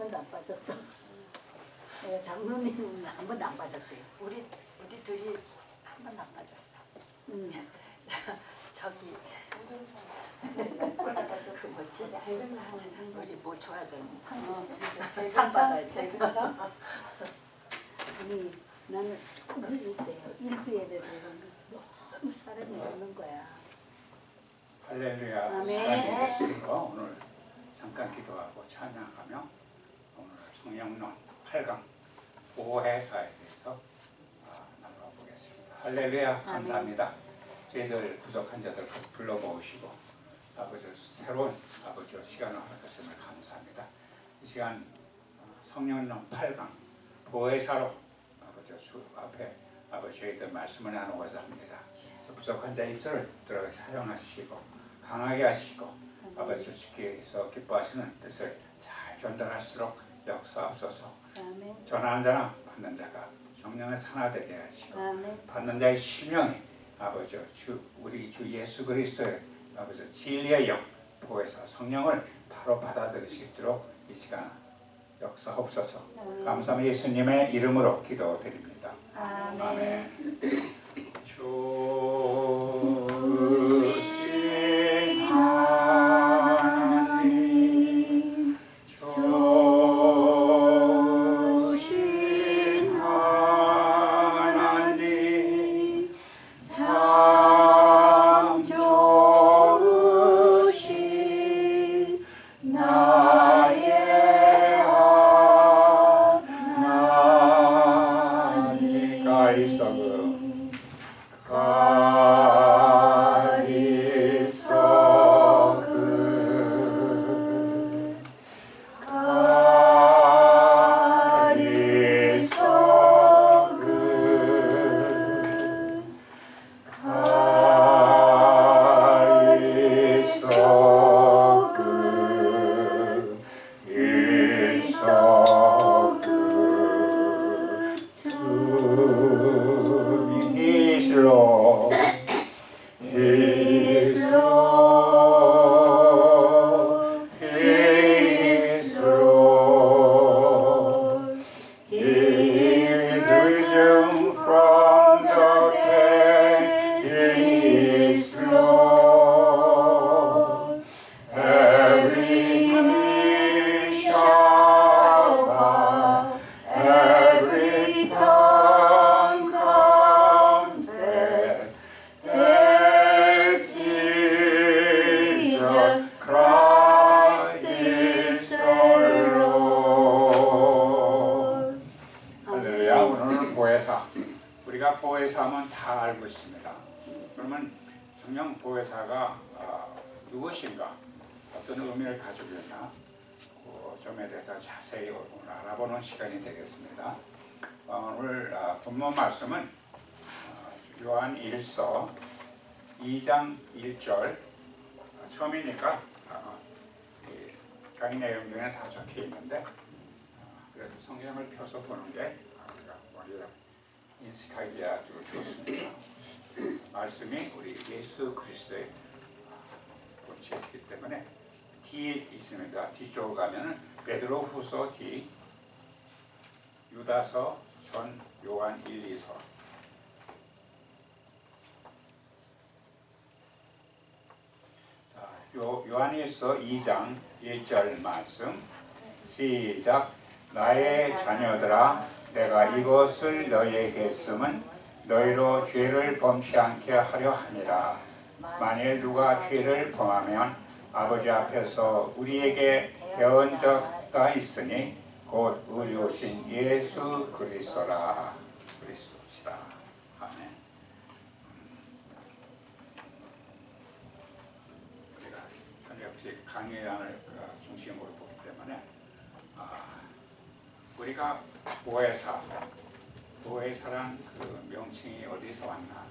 번도 안 빠졌어. 장로님은 한 번도 안 빠졌대요. 우리 둘이 한 번도 안 빠졌어. 저기 그 뭐지? 우리 뭐 줘야 되는 상 받아야지. 아니 나는 조금 흘릴 때요. 일부에 대해서는 너무 사람이 없는 거야. 할렐루야. 아멘. 사랑의 예수님과 오늘 잠깐 기도하고 찬양하며 오늘 성령론 8강 보혜사에 대해서 나누어 보겠습니다. 할렐루야. 감사합니다. 저희들 부족한 자들 불러모으시고 아버지 새로운 아버지 시간을 허락하심을 감사합니다. 이 시간 성령론 8강 보혜사로 아버지 주 앞에 아버지 저희들 말씀을 나누고자 합니다. 부족한 자 입술을 들어가 사용하시고 강하게 하시고 아버지 주께서 기뻐하시는 뜻을 잘 전달할수록 역사하옵소서. 전하는 자나 받는 자가 성령의 하나되게 하시고 받는 자의 심령이 아버지 우리 주 예수 그리스도의 아버지 진리의 영 보혜사 성령을 바로 받아들일 수 있도록 이 시간 역사하옵소서. 감사합니다. 예수님의 이름으로 기도드립니다. 아멘. 주신 하나님, 주신 하나님, 참 좋으신 나의 하나님. 우리가 보혜사하면 다 알고 있습니다. 그러면 정녕 보혜사가 무엇인가, 어떤 의미를 가지고 있나, 그 점에 대해서 자세히 오늘 알아보는 시간이 되겠습니다. 오늘 본문 말씀은 요한 1서 2장 1절 처음이니까 강의 내용 중에 다 적혀 있는데 그래도 성경을 펴서 보는 게 우리가 머리를 인식하기 아주 좋습니다. 말씀이 우리 예수 그리스도의 본체이기 때문에 뒤에 있습니다. 뒤쪽으로 가면은 베드로후서 뒤, 유다서, 전, 요한 1, 2서. 자, 요한일서 2장 1절 말씀 시작. 나의 자녀들아, 내가 이것을 너희에게 쓰면 너희로 죄를 범치 않게 하려 함이라. 만일 누가 죄를 범하면 아버지 앞에서 우리에게 대언 자가 있으니 곧 의로우신 예수 그리스도라. 그리스도시라. 아멘. 우리가 역시 강의안을 중심으로 보기 때문에 우리가 보혜사란 그 명칭이 어디서 왔나,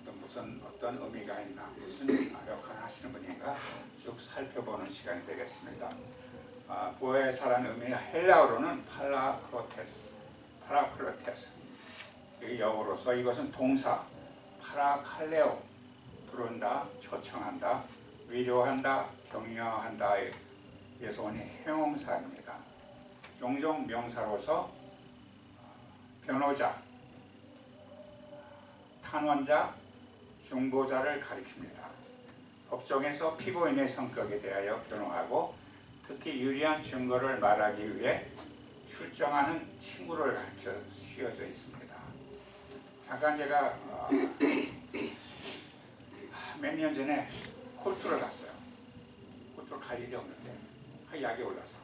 또 무슨 어떤 의미가 있나, 무슨 역할을 하시는 분인가 쭉 살펴보는 시간이 되겠습니다. 보혜사라는 의미는 헬라어로는 파라클로테스, 영어로서 이것은 동사 파라칼레오, 부른다, 초청한다, 위로한다, 격려한다에서 온 형용사입니다. 종종 명사로서 변호자, 탄원자, 중보자를 가리킵니다. 법정에서 피고인의 성격에 대하여 변호하고 특히 유리한 증거를 말하기 위해 출정하는 친구를 가르쳐 씌워져 있습니다. 잠깐 제가 몇 년 전에 콜트를 갔어요. 콜트를 갈 일이 없는데 약이 올라서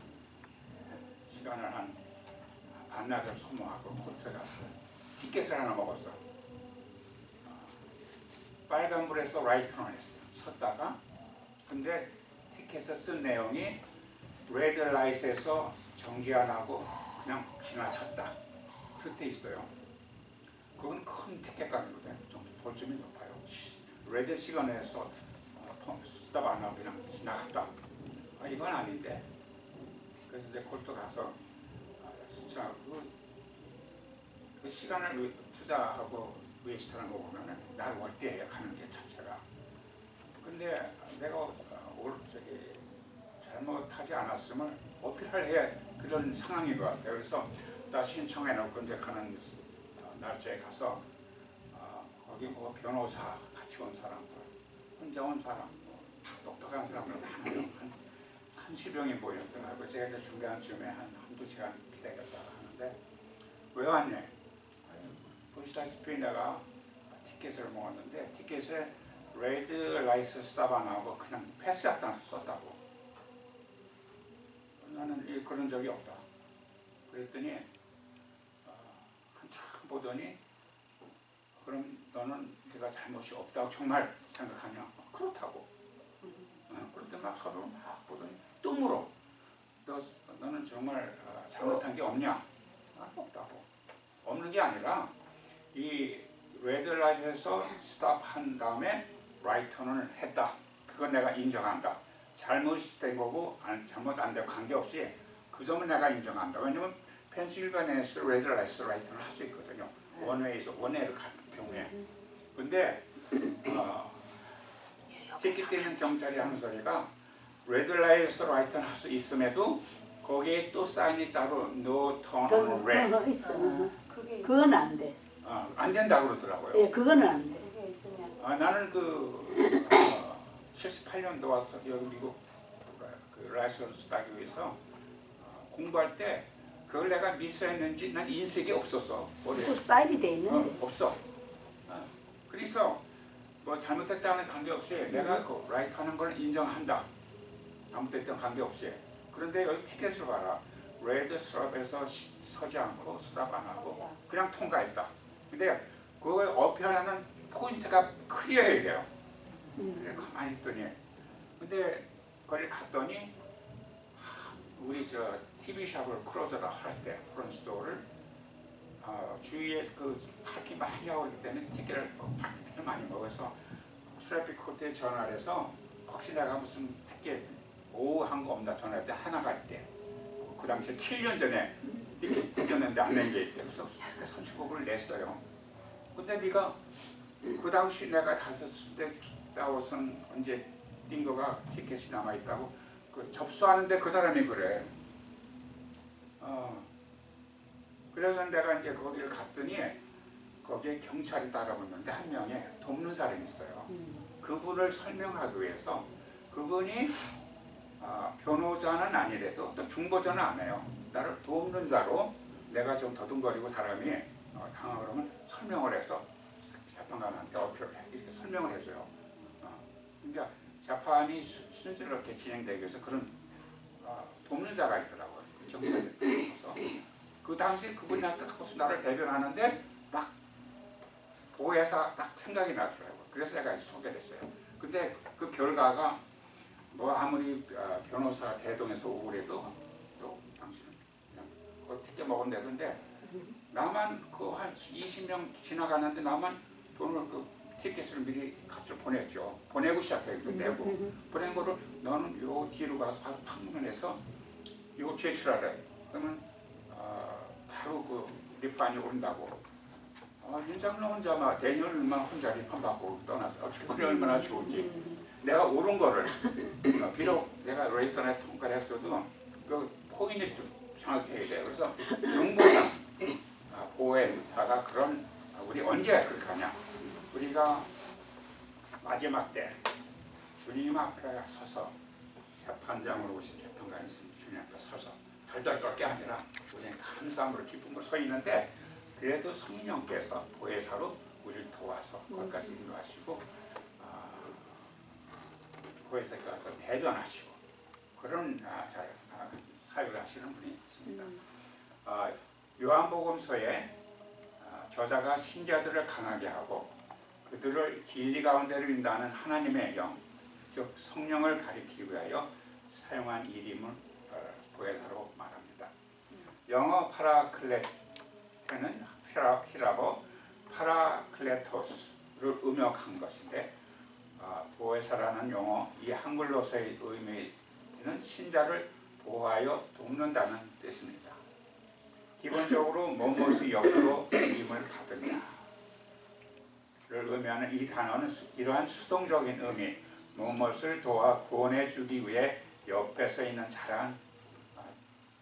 시간을 한 반나절 소모하고 콜트에 갔어요. 티켓을 하나 먹었어. 빨간불에서 라이트를 했어요. 섰다가 근데 티켓에 쓴 내용이 레드 라이트에서 정지 안 하고 그냥 지나쳤다. 그렇게 있어요. 그건 큰 티켓 가격이거든요. 좀 볼륨이 높아요. 레드 시간에서 스탑 안 하고 그냥 지나갔다. 이건 아닌데. 그래서 이제 콜트 가서 진짜 그 시간을 투자하고 웨이스트하는 거 보면은 나를 월대해야 하는 게 자체가. 근데 내가 잘못하지 않았음을 어필해야 그런 상황인 것 같아요. 그래서 나 신청해 놓고 이제 가는 날짜에 가서 거기 뭐 변호사 같이 온 사람들, 혼자 온 사람, 똑똑한 사람들 많아요. 한 30명이 모였더라고요. 제가 이제 중간쯤에 한두 시간 기다렸다가 하는데 왜 왔냐? 보시다시피 내가 티켓을 먹었는데 티켓에 레드 라이트 스탑 안 하고 그냥 패스했다 썼다고. 나는 그런 적이 없다. 그랬더니 한참 보더니 그럼 너는 네가 잘못이 없다고 정말 생각하냐? 그렇다고. 그랬더니 막 서로 막 보더니 또 물어. 너는 정말 잘못한 게 없냐? 없다고. 없는 게 아니라 이 레드 라이트에서 스탑한 다음에 라이트턴을 했다. 그건 내가 인정한다. 잘못된 거고 잘못 안 되고 관계없이 그 점은 내가 인정한다. 왜냐면 펜실베니아에서 레드 라이트턴을 할 수 있거든요. 원웨이에서 원웨이를 갈 경우에. 근데 티켓 떼는 경찰이 하는 소리가 레드 라이트에서 라이트턴 할 수 있음에도 거기에 또 사인이 따로 No turn on red. 있어. 그건 안 돼. 안 된다고 그러더라고요. 예, 그거는 안 돼. 그게 있으면 나는 78년도 와서 여기 미국 그 라이선스 따기 위해서 공부할 때 그걸 내가 미스했는지 난 인식이 없었어. 또 사인이 돼 있는데. 없어. 그래서 뭐 잘못했다는 관계없이 내가 그 라이트 하는 걸 인정한다. 잘못했던 관계없이. 그런데 여기 티켓을 봐라. 레드 스탑에서 서지 않고 스탑 안 하고 그냥 통과했다. 근데 그거에 어필하는 포인트가 클리어해야 돼요. 그래 가만히 있더니 근데 거기 갔더니 우리 저 TV 샵을 크로저라 할 때 프론스도어를 주위에 그 파킹 많이 하고 있기 때문에 티켓을 파킹을 많이 먹어서 트래픽 코트에 전화를 해서 혹시 내가 무슨 티켓 오후 한 거 없나 전화할 때 하나가 있대. 그 당시에 7년 전에 티켓 끊겼는데 안 낸 게 있대. 그래서 선취곡을 냈어요. 근데 네가 그 당시 내가 다녔을 때 따오선 언제 뛴 거가 티켓이 남아 있다고 그 접수하는데 그 사람이 그래. 그래서 내가 이제 거기를 갔더니 거기에 경찰이 따라붙는데 한 명의 돕는 사람이 있어요. 그분을 설명하기 위해서 그분이 변호자는 아니래도 또 중보자는 안 해요. 나를 돕는 자로 내가 좀 더듬거리고 사람이 당하고 그러면 설명을 해서 재판관한테 어필을 해. 이렇게 설명을 해줘요. 그러니까 재판이 순조롭게 진행되기 위해서 그런 돕는 자가 있더라고요. 경찰이 있어서 그 당시 그분한테 나를 대변하는데 딱 보혜사 딱 생각이 나더라고요. 그래서 내가 소개됐어요. 근데 그 결과가 뭐 아무리 변호사 대동에서 오고 그래도 또 당신은 그냥 그거 티켓 먹은다던데 나만 그 한 20명 지나가는데 나만 돈을 그 티켓을 미리 값을 보냈죠. 보내고 시작해요. 내고 보낸 거를 너는 요 뒤로 가서 바로 판문해서 이거 제출하래. 그러면 바로 그 리판이 온다고. 윤장로 혼자 막 대니얼만 혼자 리판 받고 떠났어. 그게 얼마나 좋은지. 내가 옳은 거를 비록 내가 레지스터에 통과를 했어도 그 포인트 좀 어떻게 돼요? 그래서 정보상 보혜사가 그런 우리 언제 그렇게 하냐? 우리가 마지막 때 주님 앞에 서서 재판장으로 오신 재판관이 있으면 주님 앞에 서서 덜덜 떨게 아니라 우리는 감사함으로 기쁨으로 서 있는데 그래도 성령께서 보혜사로 우리를 도와서 거기까지 인도하시고 보혜사께서 대변하시고 그런 사역을 하시는 분이 있습니다. 요한복음서에 저자가 신자들을 강하게 하고 그들을 진리 가운데로 인도하는 하나님의 영, 즉 성령을 가리키기 위하여 사용한 이름을 보혜사로 말합니다. 영어 파라클레테는 히라보 파라클레토스를 음역한 것인데 보혜사라는 용어, 이 한글로서의 의미는 신자를 보호하여 돕는다는 뜻입니다. 기본적으로 무엇이 옆으로 힘을 받느냐를 의미하는 이 단어는 이러한 수동적인 의미, 무엇을 도와 구원해 주기 위해 옆에 서 있는 자라는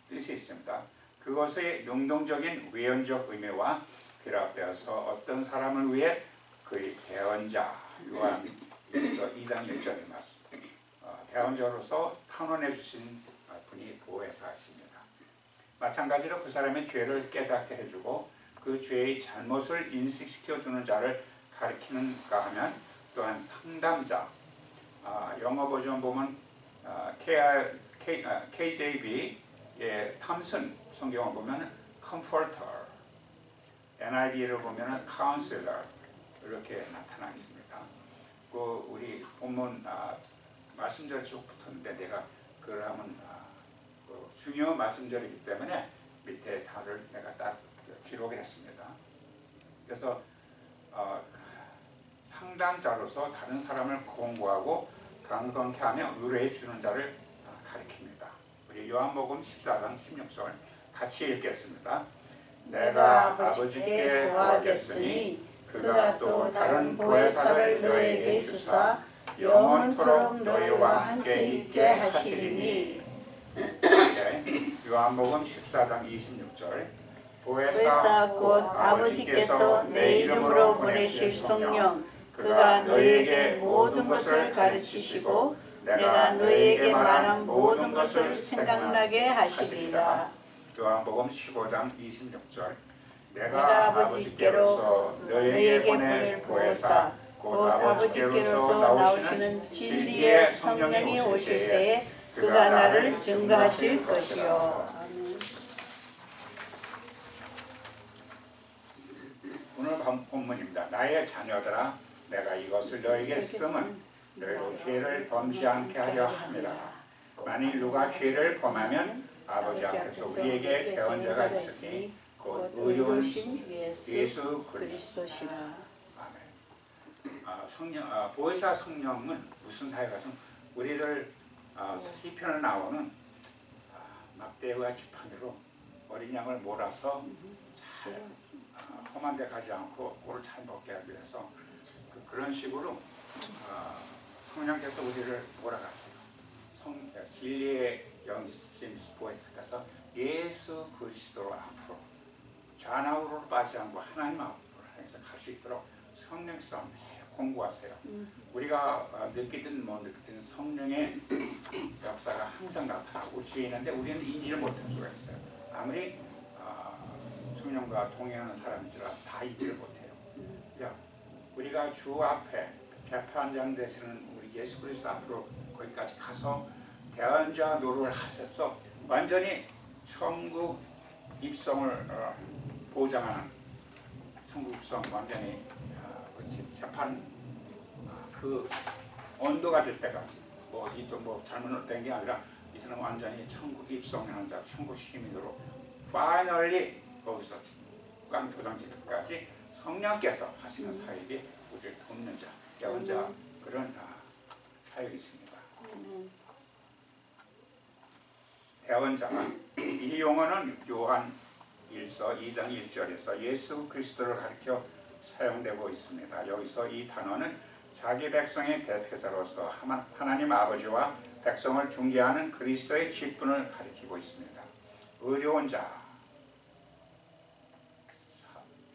뜻이 있습니다. 그것의 능동적인 외연적 의미와 결합되어서 어떤 사람을 위해 그의 대언자, 요한 2장 1절의 말씀, 대언자로서 탄원해 주신 분이 보혜사이십니다. 마찬가지로 그 사람의 죄를 깨닫게 해주고 그 죄의 잘못을 인식시켜주는 자를 가리키는가 하면 또한 상담자, 영어 버전 보면 KJV의 탐슨 성경을 보면 comforter, NIV를 보면 counselor 이렇게 나타나 있습니다. 그 우리 본문 말씀절 쭉 붙었는데 내가 그걸 하면 중요 말씀절이기 때문에 밑에 자를 내가 딱 기록했습니다. 그래서 상담자로서 다른 사람을 공부하고 강건케 하며 의뢰해 주는 자를 가리킵니다. 우리 요한복음 14장 16절 같이 읽겠습니다. 내가 아버지께 구하겠으니 그가 또 다른 보혜사를 너에게 주사 영원토록 너희와 함께 있게 하시리니. 요한복음 14장 26절 보혜사 곧 아버지께서 내 이름으로 보내실 성령 그가 너희에게 모든 것을 가르치시고 내가 너희에게 말한 모든 것을 생각나게 하시리라. 요한복음 15장 26절 내가 아버지께로서 너희에게 보낼 보혜사 곧 아버지께로서 나오시는 진리의 성령이 오실 때에 그가 나를 증거하실 것이요. 오늘 본문입니다. 나의 자녀들아 내가 이것을 너에게 쓰면 너희로 죄를 범지 않게 하려 함이라. 만일 누가 죄를 범하면 아버지 앞에서 우리에게 대언자가 있으니 곧 의로우신 예수 그리스도시라. 아멘. 보혜사 성령은 무슨 사역하시면 우리를 시편에 나오는 막대와 지팡이로 어린 양을 몰아서 잘 험한 데 가지 않고 꼴을 잘 먹게 하기 위해서 그런 식으로 성령께서 우리를 몰아가세요. 진리의 영이신 보혜사께서 예수 그리스도로 앞으로 좌나우로 빠지지 않고 하나님 앞으로 향해서 갈 수 있도록 성령께서 공부하세요. 우리가 느끼든 못 느끼든 성령의 역사가 항상 나타나고 주위에 있는데 우리는 인지를 못할 수가 있어요. 아무리 성령과 동행하는 사람이지라도 다 인지를 못해요. 우리가 주 앞에 재판장 되시는 우리 예수 그리스도 앞으로 거기까지 가서 대언자 노릇을 하셔서 완전히 천국 입성을 보장하는 천국 입성 완전히 재판 그 온도가 될 때까지 뭐 잘못된 게 아니라 이 사람 완전히 천국 입성하는 자, 천국 시민으로 파이널리 거기서 꽝 도장지까지 성령께서 하시는 사역이 우리를 돕는 자, 대언자 그런 사역이 있습니다. 대언자 이 용어는 요한 1서 2장 1절에서 예수 그리스도를 가리켜 사용되고 있습니다. 여기서 이 단어는 자기 백성의 대표자로서 하나님 아버지와 백성을 중재하는 그리스도의 직분을 가리키고 있습니다. 의로운 자.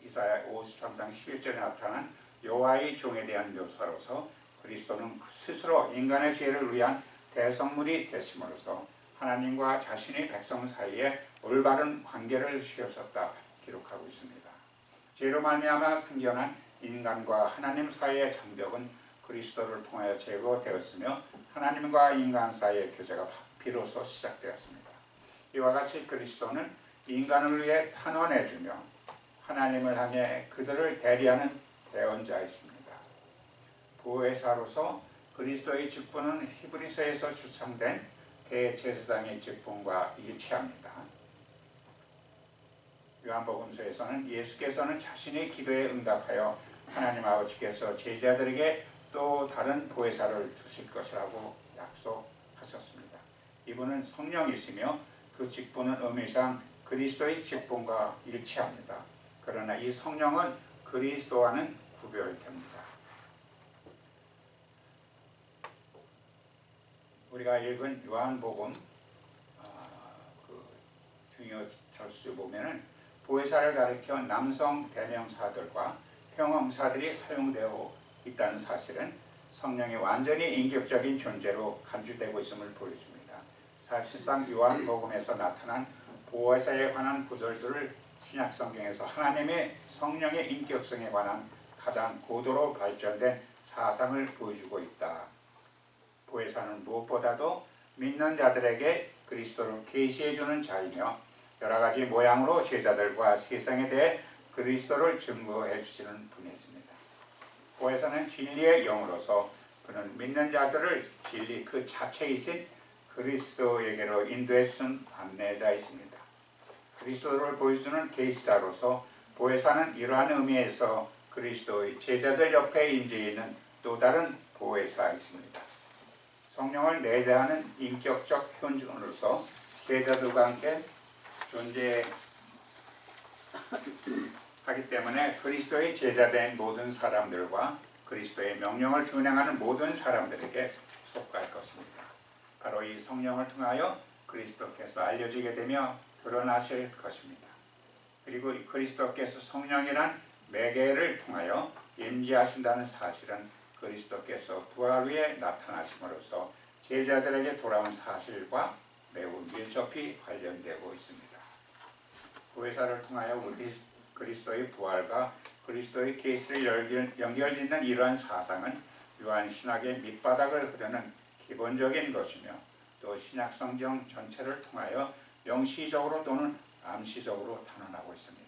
이사야 53장 11절에 나타난 여호와의 종에 대한 묘사로서 그리스도는 스스로 인간의 죄를 위한 대성물이 되심으로써 하나님과 자신의 백성 사이에 올바른 관계를 세웠다 기록하고 있습니다. 죄로 말미암아 생겨난 인간과 하나님 사이의 장벽은 그리스도를 통하여 제거되었으며 하나님과 인간 사이의 교제가 비로소 시작되었습니다. 이와 같이 그리스도는 인간을 위해 탄원해주며 하나님을 향해 그들을 대리하는 대언자이십니다. 보혜사로서 그리스도의 직분은 히브리서에서 추천된 대제사장의 직분과 일치합니다. 요한복음서에서는 예수께서는 자신의 기도에 응답하여 하나님 아버지께서 제자들에게 또 다른 보혜사를 주실 것이라고 약속하셨습니다. 이분은 성령이시며 그 직분은 의미상 그리스도의 직분과 일치합니다. 그러나 이 성령은 그리스도와는 구별됩니다. 우리가 읽은 요한복음 그 중요 절수 보면은 보혜사를 가리켜 남성 대명사들과 형용사들이 사용되어 있다는 사실은 성령이 완전히 인격적인 존재로 간주되고 있음을 보여줍니다. 사실상 요한복음에서 나타난 보혜사에 관한 구절들을 신약성경에서 하나님의 성령의 인격성에 관한 가장 고도로 발전된 사상을 보여주고 있다. 보혜사는 무엇보다도 믿는 자들에게 그리스도를 계시해주는 자이며 여러가지 모양으로 제자들과 세상에 대해 그리스도를 증거해 주시는 분이십니다. 보혜사는 진리의 영으로서 그는 믿는 자들을 진리 그 자체이신 그리스도에게로 인도해 주는 안내자이십니다. 그리스도를 보여주는 계시자로서 보혜사는 이러한 의미에서 그리스도의 제자들 옆에 인재해 있는 또 다른 보혜사이십니다. 성령을 내재하는 인격적 현존으로서 제자들과 함께 존재하기 때문에 그리스도의 제자된 모든 사람들과 그리스도의 명령을 준행하는 모든 사람들에게 속할 것입니다. 바로 이 성령을 통하여 그리스도께서 알려지게 되며 드러나실 것입니다. 그리고 그리스도께서 성령이란 매개를 통하여 임재하신다는 사실은 그리스도께서 부활 후에 나타나심으로써 제자들에게 돌아온 사실과 매우 밀접히 관련되고 있습니다. 보혜사를 통하여 우리 그리스도의 부활과 그리스도의 계시를 연결짓는 이러한 사상은 요한 신학의 밑바닥을 흐르는 기본적인 것이며 또 신약 성경 전체를 통하여 명시적으로 또는 암시적으로 탄원하고 있습니다.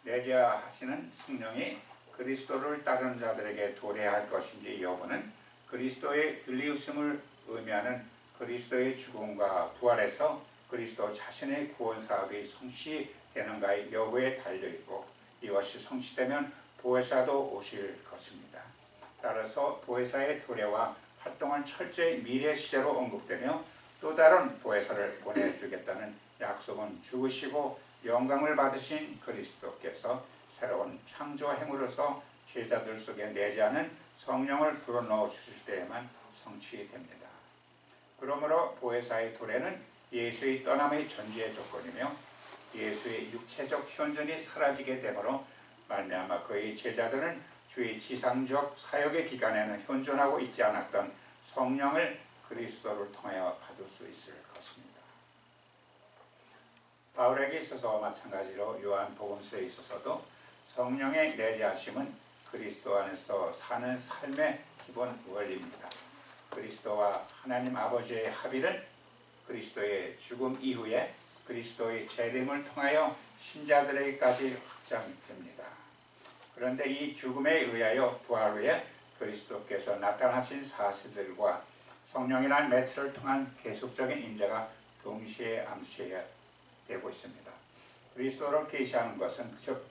내재하시는 성령이 그리스도를 따르는 자들에게 도래할 것인지 여부는 그리스도의 들리우심을 의미하는 그리스도의 죽음과 부활에서 그리스도 자신의 구원 사업이 성취되는가의 여부에 달려있고 이것이 성취되면 보혜사도 오실 것입니다. 따라서 보혜사의 도래와 활동은 철저히 미래 시제로 언급되며 또 다른 보혜사를 보내주겠다는 약속은 죽으시고 영광을 받으신 그리스도께서 새로운 창조 행위로서 제자들 속에 내재하는 성령을 불어넣어 주실 때에만 성취됩니다. 그러므로 보혜사의 도래는 예수의 떠남의 전제의 조건이며 예수의 육체적 현존이 사라지게 되므로 말미암아 그의 제자들은 주의 지상적 사역의 기간에는 현존하고 있지 않았던 성령을 그리스도를 통하여 받을 수 있을 것입니다. 바울에게 있어서 마찬가지로 요한복음서에 있어서도 성령의 내재하심은 그리스도 안에서 사는 삶의 기본 원리입니다. 그리스도와 하나님 아버지의 합의는 그리스도의 죽음 이후에 그리스도의 재림을 통하여 신자들에게까지 확장됩니다. 그런데 이 죽음에 의하여 부활 후에 그리스도께서 나타나신 사실들과 성령이라는 매체를 통한 계속적인 임재가 동시에 암시되고 있습니다. 그리스도를 계시하는 것은 즉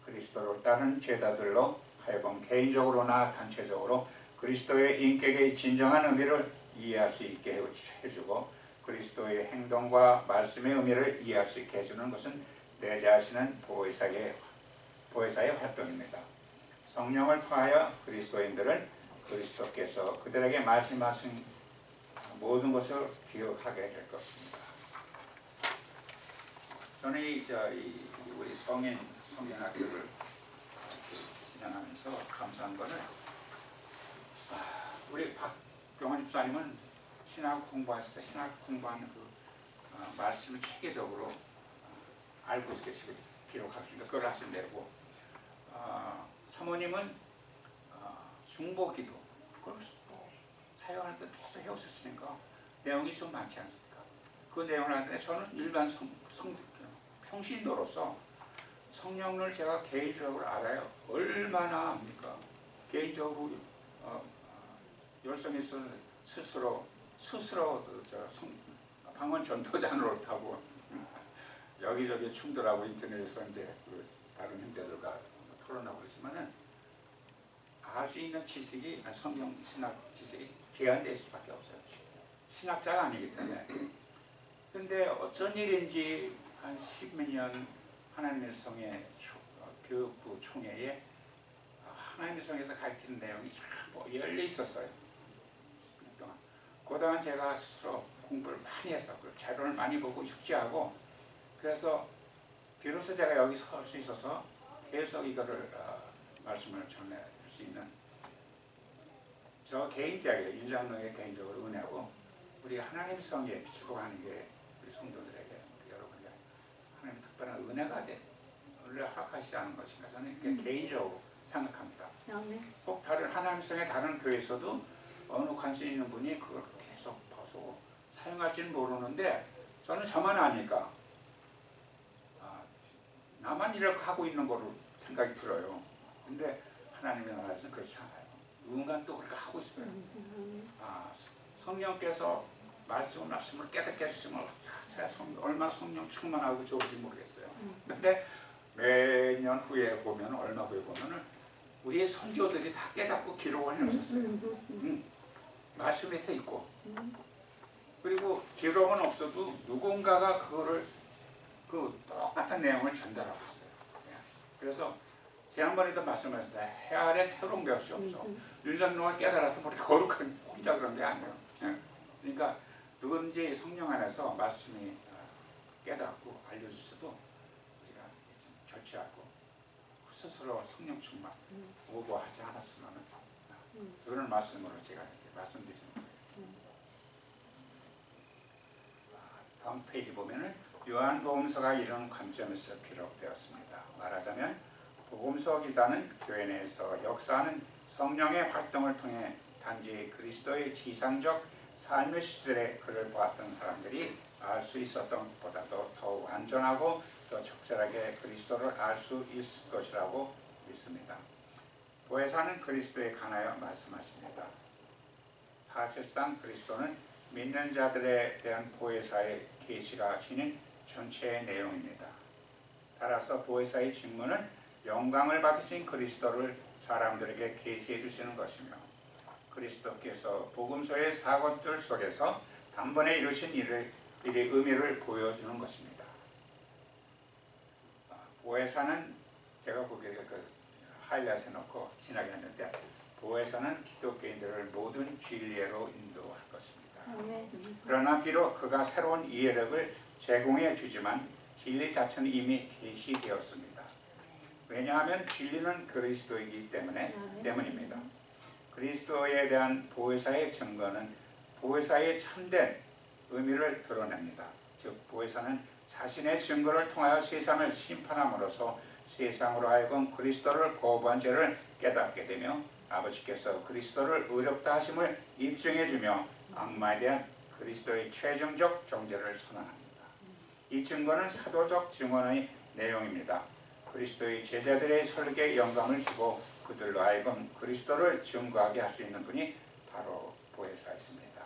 그리스도를 따르는 제자들로 하여금 개인적으로나 단체적으로 그리스도의 인격의 진정한 의미를 이해할 수 있게 해주고 그리스도의 행동과 말씀의 의미를 이해할 수 있게 해주는 것은 내재하시는 보혜사의 활동입니다. 성령을 통하여 그리스도인들은 그리스도께서 그들에게 말씀하신 모든 것을 기억하게 될 것입니다. 저는 우리 성인 성경학교를 진행하면서 감사한 거는 우리 박경원 집사님은 신학 공부하실 때 신학 공부하는 말씀을 체계적으로 알고 계시고 기록하시니까 그걸 하시면 되고 사모님은 중보기도 그걸 사용할 때 계속 해오셨으니까 내용이 좀 많지 않습니까? 그 내용을 하는데 저는 일반 평신도로서 성령을 제가 개인적으로 알아요. 얼마나 압니까? 개인적으로 열성이 있어서 스스로 방언 전도자로 타고 여기저기 충돌하고 인터넷에서 이제 다른 형제들과 토론하고 그러지만은 알 수 있는 지식이 성경 신학 지식이 제한될 수밖에 없어요. 신학자가 아니기 때문에. 근데 어쩐 일인지 한 10몇 년 하나님의 성의 교육부 총회에 하나님의 성에서 가르치는 내용이 참 열려 있었어요. 10년 동안. 그동안 제가 스스로 공부를 많이 해서 자료를 많이 보고 숙지하고 그래서 비로소 제가 여기 설 수 있어서 계속 이거를 말씀을 전해드릴 수 있는 저 개인적인 인자노의 개인적으로 은혜고 우리 하나님 성에 비추고 가는 게 우리 성도들에게 우리 여러분에게 하나님 특별한 은혜가 원래 허락하시지 않은 것인가 저는 이렇게 개인적으로 생각합니다. 꼭 다른 하나님 성의 다른 교회에서도 어느 관심 있는 분이 그걸 계속 봐서 사용할지는 모르는데 저는 저만 아니까 나만 이렇게 하고 있는 거로 생각이 들어요. 근데 하나님의 나라에서는 그렇지 않아요. 누군가 또 그렇게 하고 있어요. 성령께서 말씀을 깨닫게 해주시면 제가 얼마나 성령 충만하고 좋은지 모르겠어요. 근데 몇 년 후에 보면 얼마 후에 보면은 우리의 선조들이 다 깨닫고 기록을 해놓으셨어요. 말씀에서 있고 그리고 기록은 없어도 누군가가 그거를 똑같은 내용을 전달하고 있어요. 그래서 지난번에도 말씀하셨다. 해 아래 새로운 것이 없어. 율장로가 깨달아서 우리 거룩한 혼자 그런 게 아니에요. 그러니까 누군지 성령 안에서 말씀이 깨닫고 알려주셔도 우리가 절제하고 스스로 성령 충만 오버하지 않았으면 그런 말씀으로 제가 이렇게 말씀드리는 거예요. 다음 페이지 보면은 요한복음서가 이런 관점에서 기록되었습니다. 말하자면 복음서 기자는 교회 내에서 역사하는 성령의 활동을 통해 단지 그리스도의 지상적 삶의 시절에 그를 보았던 사람들이 알 수 있었던 것보다도 더욱 안전하고 더 적절하게 그리스도를 알 수 있을 것이라고 믿습니다. 보혜사는 그리스도에 관하여 말씀하십니다. 사실상 그리스도는 믿는 자들에 대한 보혜사의 계시가 지닌 전체의 내용입니다. 따라서 보혜사의 직무는 영광을 받으신 그리스도를 사람들에게 계시해 주시는 것이며 그리스도께서 복음서의 사건들 속에서 단번에 이루신 일의 의미를 보여주는 것입니다. 보혜사는 제가 보기에 하이라이트 해놓고 지나게 했는데 보혜사는 기독교인들을 모든 진리로 인도할 것입니다. 그러나 비록 그가 새로운 이해력을 제공해 주지만 진리 자체는 이미 계시되었습니다. 왜냐하면 진리는 그리스도이기 때문입니다. 그리스도에 대한 보혜사의 증거는 보혜사의 참된 의미를 드러냅니다. 즉 보혜사는 자신의 증거를 통하여 세상을 심판함으로써 세상으로 하여금 그리스도를 거부한 죄를 깨닫게 되며 아버지께서 그리스도를 의롭다 하심을 입증해 주며 악마에 대한 그리스도의 최종적 정죄를 선언합니다. 이 증거는 사도적 증언의 내용입니다. 그리스도의 제자들의 설계에 영감을 주고 그들로 하여금 그리스도를 증거하게 할 수 있는 분이 바로 보혜사였습니다.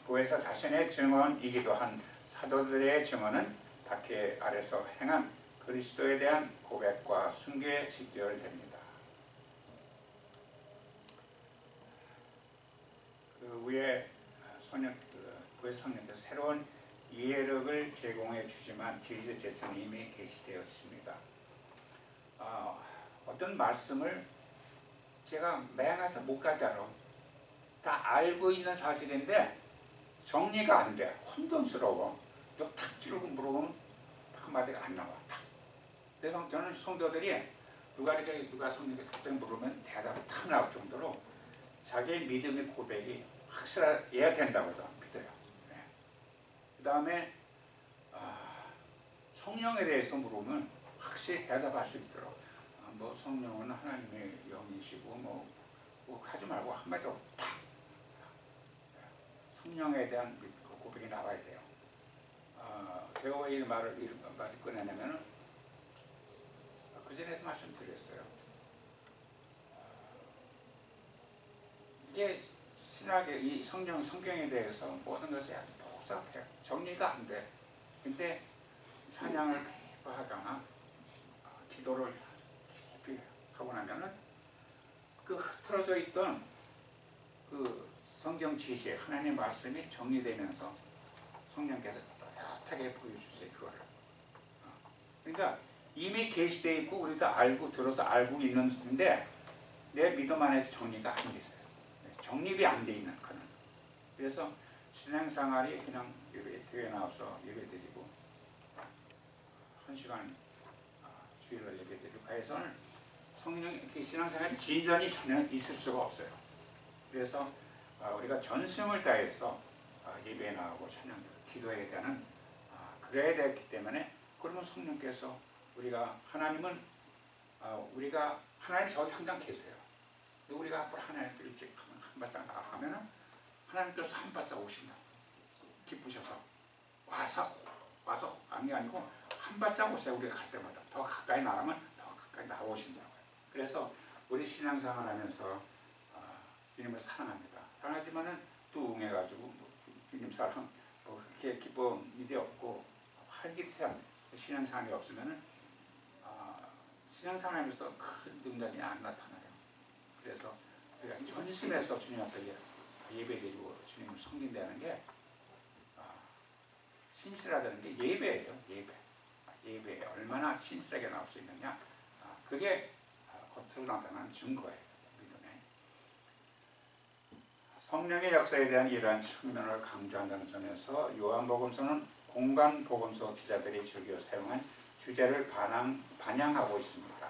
보혜사 자신의 증언이기도 한 사도들의 증언은 박해 아래서 행한 그리스도에 대한 고백과 순교에 직결됩니다. 그 위에 보혜사님께서 새로운 이해력을 제공해 주지만 진리 자체는 이미 계시되어 있습니다. 어떤 말씀을 제가 맹해서 못 가다로 다 알고 있는 사실인데 정리가 안 돼. 혼돈스러워. 또 탁 찌르고 물어보면 막 한마디가 안 나왔다. 그래서 저는 성도들이 누가 성령께 갑자기 물으면 대답이 탁 나올 정도로 자기의 믿음의 고백이 확실해야 된다고 저는 믿어요. 네. 그 다음에 성령에 대해서 물으면 확실히 대답할 수 있도록 뭐 성령은 하나님의 영이시고 뭐 하지 말고 한마디로 탁 성령에 대한 고백이 나와야 돼요. 제가 왜 이 말을 꺼내냐면은 그전에도 말씀드렸어요. 이게 신학의 이 성경에 대해서 모든 것이 아주 복잡해요. 정리가 안 돼. 근데 찬양을 기뻐하거나 기도를 깊이 하고 나면은 그 흐트러져 있던 그 성경 지시, 하나님의 말씀이 정리되면서 성령께서 또렷하게 보여주세요. 그거를. 그러니까 이미 계시되어 있고 우리도 알고 들어서 알고 있는데 내 믿음 안에서 정리가 안 됐어요. 정립이 안 돼 있는 그는. 그래서 신앙생활이 그냥 교회 나와서 예배드리고 1시간 주일날 예배드리고 해서는 신앙생활이 진전이 전혀 있을 수가 없어요. 그래서 우리가 전심을 다해서 예배에 나가고 찬양들 기도해야 되는 그래야 되기 때문에 그러면 성령께서 하나님 저기 항상 계세요. 우리가 앞으로 하나님께 일찍 한 발짝 나가면은 하나님께서 한 발짝 오신다. 기쁘셔서 와서 아니고 한 발짝 오세요. 우리가 갈 때마다 더 가까이 나가면 더 가까이 나오신다고요. 그래서 우리 신앙생활 하면서 주님을 사랑합니다. 사랑하지만은 또 웅해가지고 주님 사랑 그렇게 기쁨이 없고 활기찬 신앙생활이 없으면은 신앙생활하면서 큰 능력이 안 나타나요. 그래서 우리가 전심에서 주님 앞에 예배드리고 주님을 섬긴다는 게 신실하다는 게 예배예요. 예배에 얼마나 신실하게 나올 수 있느냐. 그게 겉으로 나타나는 증거예요. 믿음에. 성령의 역사에 대한 이러한 측면을 강조한다는 점에서 요한복음서는 공간복음서 기자들이 즐겨 사용한 주제를 반영하고 있습니다.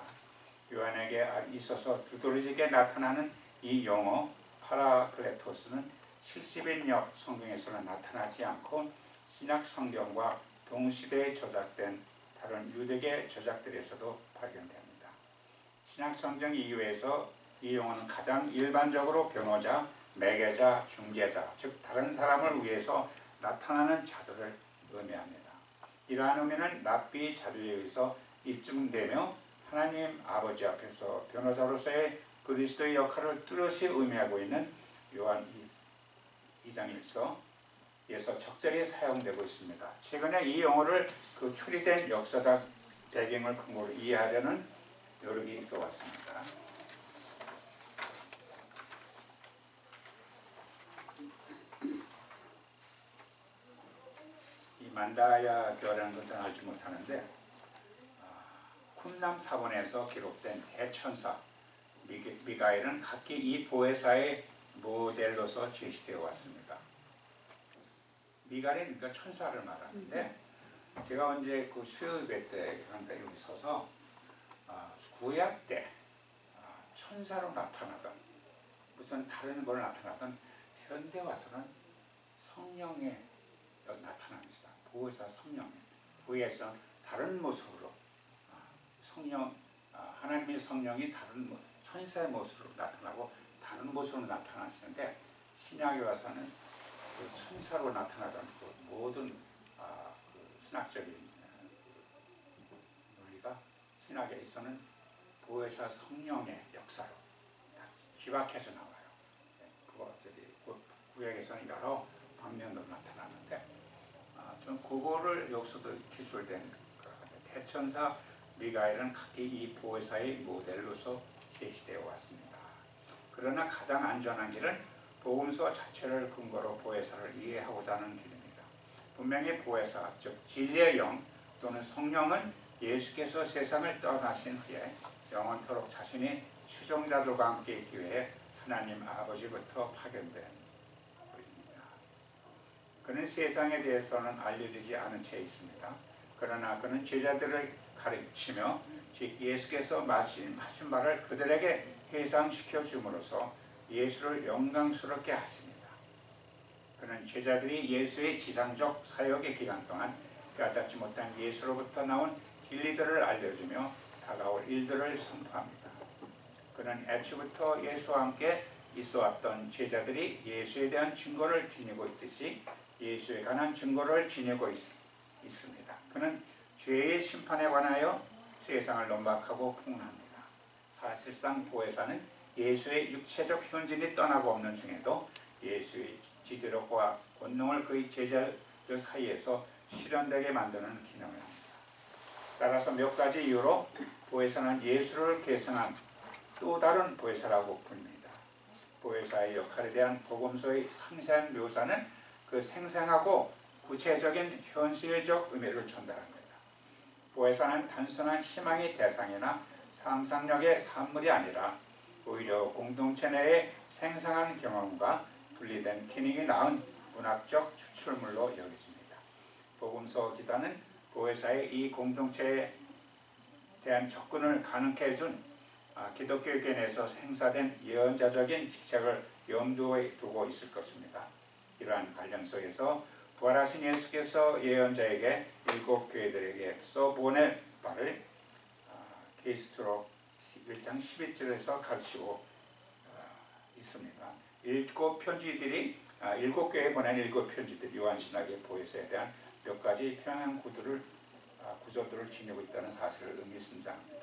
요한에게 있어서 두드러지게 나타나는 이 용어 파라클레토스는 70인역 성경에서는 나타나지 않고 신약 성경과 동시대에 저작된 다른 유대계 저작들에서도 발견됩니다. 신약 성경 이외에서 이 용어는 가장 일반적으로 변호자, 매개자, 중재자, 즉 다른 사람을 위해서 나타나는 자들을 의미합니다. 이러한 의미는 랍비 자료에 의해서 입증되며 하나님 아버지 앞에서 변호사로서의 그리스도의 역할을 뚜렷이 의미하고 있는 요한 2장 1서에서 적절히 사용되고 있습니다. 최근에 이 용어를 그 추리된 역사적 배경을 근거로 이해하려는 노력이 있어 왔습니다. 이 만다야 교라는 것은 알지 못하는데 쿰람 사본에서 기록된 대천사 미가엘은 각기 이 보혜사의 모델로서 제시되어 왔습니다. 미가엘은 그러니까 천사를 말하는데 제가 언제 그 수요예배 때 여기 서서 구약 때 천사로 나타나던 무슨 다른 걸 나타나던 현대 와서는 성령에 나타납니다. 보혜사 성령 구약에서 다른 모습으로 하나님의 성령이 다른 천사의 모습으로 나타나고 다른 모습으로 나타나시는데 신약에 와서는 그 천사로 나타나던 그 모든 그 신학적인 논리가 신학에서는 보혜사 성령의 역사로 다 집약해서 나와요. 그거 구약에서는 여러 방면으로 나타나는데 좀 그거를 여기서도 기술된 대천사 미가엘은 각기 이 보혜사의 모델로서 제시되어 왔습니다. 그러나 가장 안전한 길은 복음서 자체를 근거로 보혜사를 이해하고자 하는 길입니다. 분명히 보혜사, 즉 진리의 영 또는 성령은 예수께서 세상을 떠나신 후에 영원토록 자신이 추종자들과 함께 있기 위해 하나님 아버지부터 파견된 분입니다. 그는 세상에 대해서는 알려지지 않은 채 있습니다. 그러나 그는 제자들을 가르치며 예수께서 하신 말을 그들에게 해상시켜 줌으로써 예수를 영광스럽게 하십니다. 그는 제자들이 예수의 지상적 사역의 기간 동안 깨닫지 못한 예수로부터 나온 진리들을 알려주며 다가올 일들을 선포합니다. 그는 애초부터 예수와 함께 있어왔던 제자들이 예수에 대한 증거를 지니고 있듯이 예수에 관한 증거를 지니고 있습니다. 그는 죄의 심판에 관하여 세상을 논박하고 폭로합니다. 사실상 보혜사는 예수의 육체적 현진이 떠나고 없는 중에도 예수의 지도력과 권능을 그의 제자들 사이에서 실현되게 만드는 기능을 합니다. 따라서 몇 가지 이유로 보혜사는 예수를 계승한 또 다른 보혜사라고 부릅니다. 보혜사의 역할에 대한 복음서의 상세한 묘사는 그 생생하고 구체적인 현실적 의미를 전달합니다. 보혜사는 단순한 희망의 대상이나 상상력의 산물이 아니라 오히려 공동체 내의 생생한 경험과 분리된 기능이 낳은 문학적 추출물로 여겨집니다. 복음서 기자는 보혜사의 이 공동체에 대한 접근을 가능케 해준 기독교계 내에서 행사된 예언자적인 직책을 염두에 두고 있을 것입니다. 이러한 관련성에서 부활하신 예수께서 예언자에게 7 교회들에게 써보낼 바를 게시스록 1장 11절에서 가르치고 있습니다. 7 편지들이 7 교회에 보낸 7 편지들 요한신학의 보혜사에 대한 몇 가지 평행 구조들을 지니고 있다는 사실을 의미심장합니다.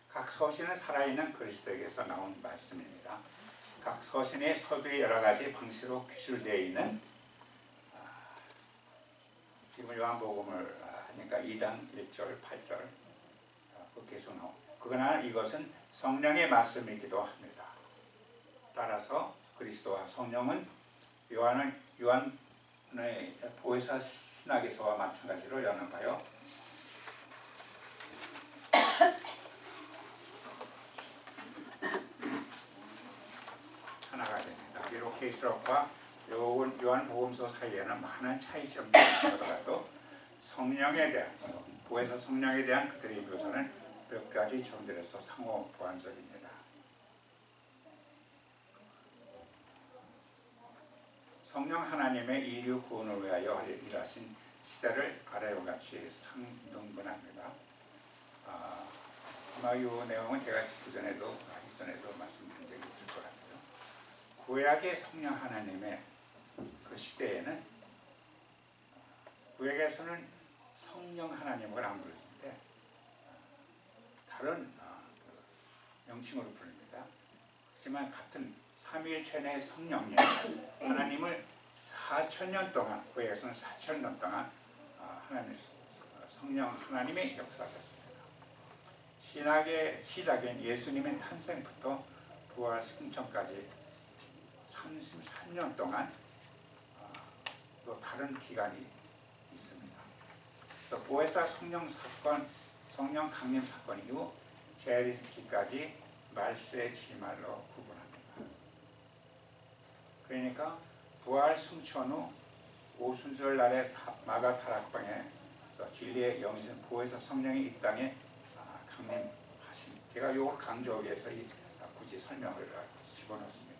각 서신은 살아있는 그리스도에게서 나온 말씀입니다. 각 서신의 서두에 여러 가지 방식으로 기술되어 있는 지금 요한복음을 하니까 2장 1절, 8절 계속 나옵니다. 그러나 이것은 성령의 말씀이기도 합니다. 따라서 그리스도와 성령은 요한의 보혜사 신학에서와 마찬가지로 연합하여 하나가 됩니다. 비록 계시록과 요한복음서 사이에는 많은 차이점이 있더라도 성령에 대한 보혜사 성령에 대한 그들의 묘사는 몇 가지 점들에서 상호 보완적입니다. 성령 하나님의 인류 구원을 위하여 일하신 시대를 아래와 같이 상등분합니다. 아마 이 내용은 제가 이전에도 말씀드린 적이 있을 것 같아요. 구약의 성령 하나님의 그 시대에는 구약에서는 성령 하나님을 안 부르는데 다른 명칭으로 부릅니다. 하지만 같은 삼위일체의 성령님 하나님을 4,000년 동안 구약에서는 4,000년 동안 하나님 성령 하나님의 역사하셨습니다. 신학의 시작인 예수님의 탄생부터 부활 승천까지 33년 동안 또 다른 기간이 있습니다. 또 보혜사 성령 사건, 성령 강림 사건 이후 재림시까지 말세의 지말로 구분합니다. 그러니까 부활 승천 후 오순절 날에 마가다락방에서 진리의 영이신 보혜사 성령이 이 땅에 강림하신, 제가 이걸 강조하기 위해서 굳이 설명을 집어넣습니다.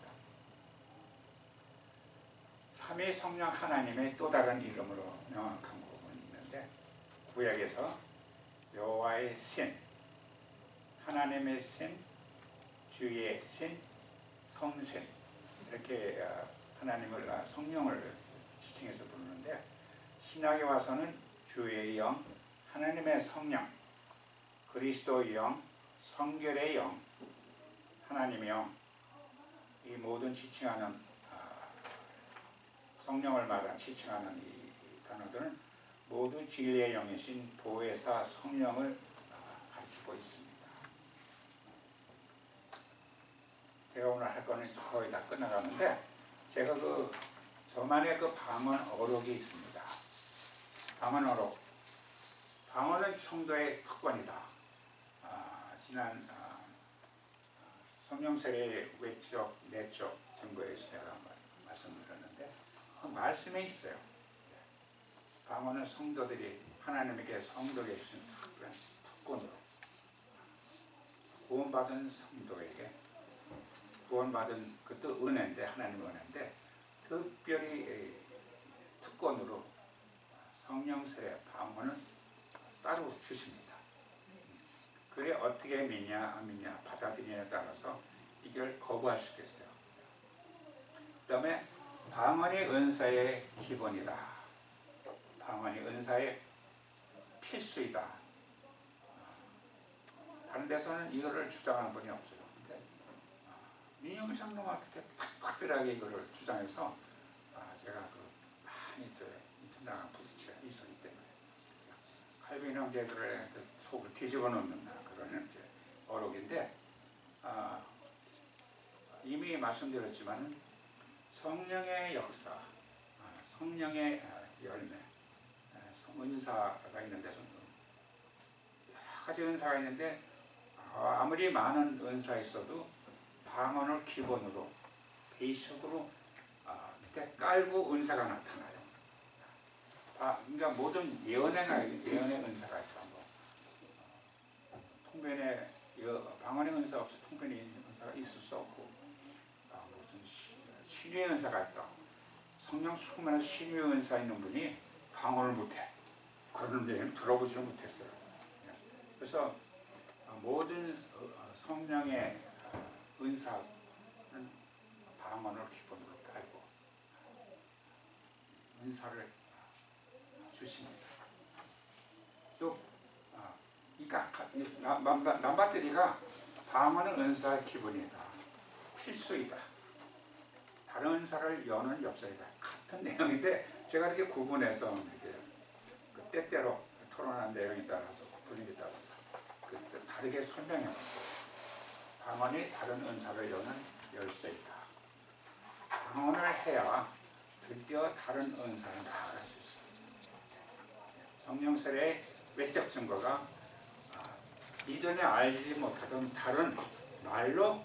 삼위 성령 하나님의 또 다른 이름으로 명확한 부분이 있는데 구약에서 여호와의 신, 하나님의 신, 주의 신, 성신 이렇게 하나님을 성령을 지칭해서 부르는데 신약에 와서는 주의 영, 하나님의 성령, 그리스도의 영, 성결의 영, 하나님의 영, 이 모든 지칭하는 성령을 말하는 지칭하는 이 단어들은 모두 진리의 영이신 보혜사 성령을 가리키고 있습니다. 제가 오늘 할 거는 거의 다 끝나가는데 제가 저만의 방언 어록이 있습니다. 방언 어록. 방언은 성도의 특권이다. 지난 성령세례의 외적, 내적 증거에 대해서 제가 말씀드렸는데 그 말씀에 있어요. 방언은 성도들이 하나님에게 성도에게 주신 특별한 특권으로 구원받은 성도에게 구원받은 그것도 은혜인데 하나님의 은혜인데 특별히 특권으로 성령세례 방언을 따로 주십니다. 그래 어떻게 믿냐 안 믿냐 받아들이냐에 따라서 이걸 거부할 수도 있어요. 그 다음에 방언이 은사의 기본이다. 방언이 은사의 필수이다. 다른 데서는 이거를 주장하는 분이 없어요. 근데 민영일 장로가 어떻게 특별하게 이거를 주장해서 제가 많이 인터넷 부딪혀요. 이 소리 때문에. 칼빈 형제들의 속을 뒤집어 놓는 그런 이제 어록인데 이미 말씀드렸지만 성령의 역사, 성령의 열매, 은사가 있는데 여러 가지 은사가 있는데 아무리 많은 은사 있어도 방언을 기본으로 베이식으로 밑에 깔고 은사가 나타나요. 그러니까 모든 예언의 은사가 있다. 통변의 방언의 은사 없이 통변의 은사가 있을 수 없고 무슨 신유의 은사가 있다. 성령 충만한 신유의 은사 있는 분이 방언을 못해. 그런 얘기는 들어보지는 못했어요. 그래서 모든 성령의 은사는 방언을 기본으로 깔고 은사를 주십니다. 또 남바들이가 방언은 은사의 기본이다. 필수이다. 다른 은사를 여는 엽서이다. 같은 내용인데 제가 이렇게 구분해서 그 때때로 토론한 내용에 따라서 분위기에 따라서 다르게 설명해 봤어요. 방언이 다른 은사를 여는 열쇠이다. 방언을 해야 드디어 다른 은사를 나아갈 수 있습니다. 성령세례의 외적 증거가 이전에 알지 못하던 다른 말로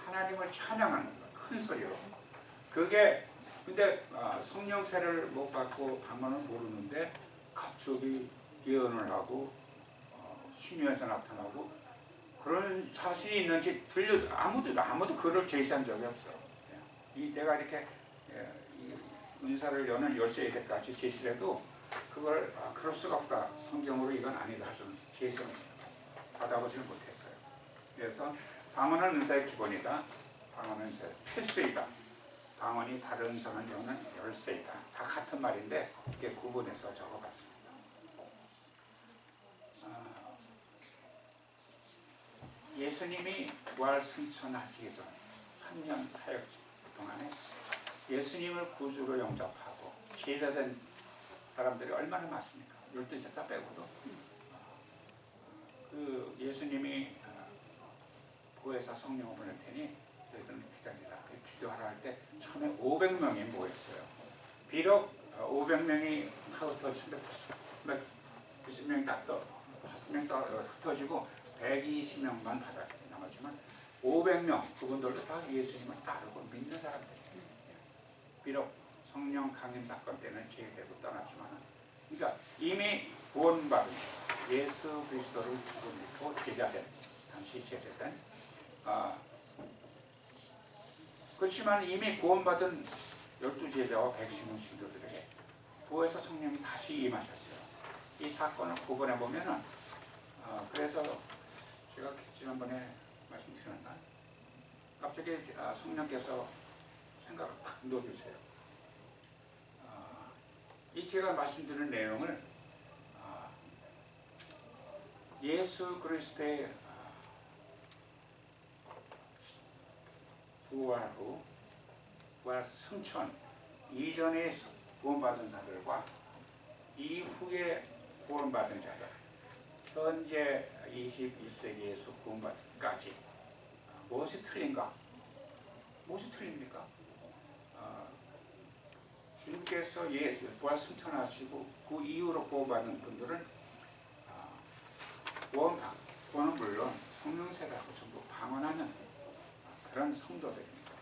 하나님을 찬양하는 거예요. 큰 소리로. 그게 근데 성령세례를 못 받고 방언을 모르는데 갑자기 예언을 하고 신유에서 나타나고 그런 사실이 있는지 아무도 그를 제시한 적이 없어요. 내가 이렇게 이 은사를 여는 열쇠에 대까지 제시를 해도 그걸 그럴 수가 없다. 성경으로 이건 아니다. 좀 제시를 받아보지는 못했어요. 그래서 방언은 은사의 기본이다. 방언은 은사의 필수이다. 방언이 다른 은사를 여는 열쇠이다. 다 같은 말인데 이렇게 구분해서 적어봤습니다. 예수님이 부활 승천하시기 전 3년 사역 동안에 예수님을 구주로 영접하고 제자된 사람들이 얼마나 많습니까? 12제자 빼고도 그 예수님이 보혜사 성령을 보낼 테니 너희들은 기다리라. 기도하라 할 때 처음에 500명이 모였어요. 비록 500명이 하루터 390명이 다 5명 흩어지고 120명만 받아 남았지만 500명 그분들도 다 예수님을 따르고 믿는 사람들이에요. 비록 성령 강림 사건 때는 제대로 떠났지만 그러니까 이미 구원받은 예수 그리스도를 믿고 제자된 당시 제자된 그렇지만 이미 구원받은 12제자와 110명 신도들에게 부에서 성령이 다시 임하셨어요. 이 사건을 구분해보면은 그래서 제가 지난번에 말씀드렸나? 갑자기 성령께서 생각을 탁 넣어주세요. 이 제가 말씀드린 내용을 예수 그리스도의 부활 후 부활 승천 이전에 구원받은 자들과 이후에 구원받은 자들 현재 21세기에서 구원받기까지 무엇이 틀린가? 무엇이 틀립니까? 주님께서 예수 부활 승천하시고 그 이후로 구원받은 분들은 구원은 물론 성령세례하고 전부 방언하는 그런 성도들입니다.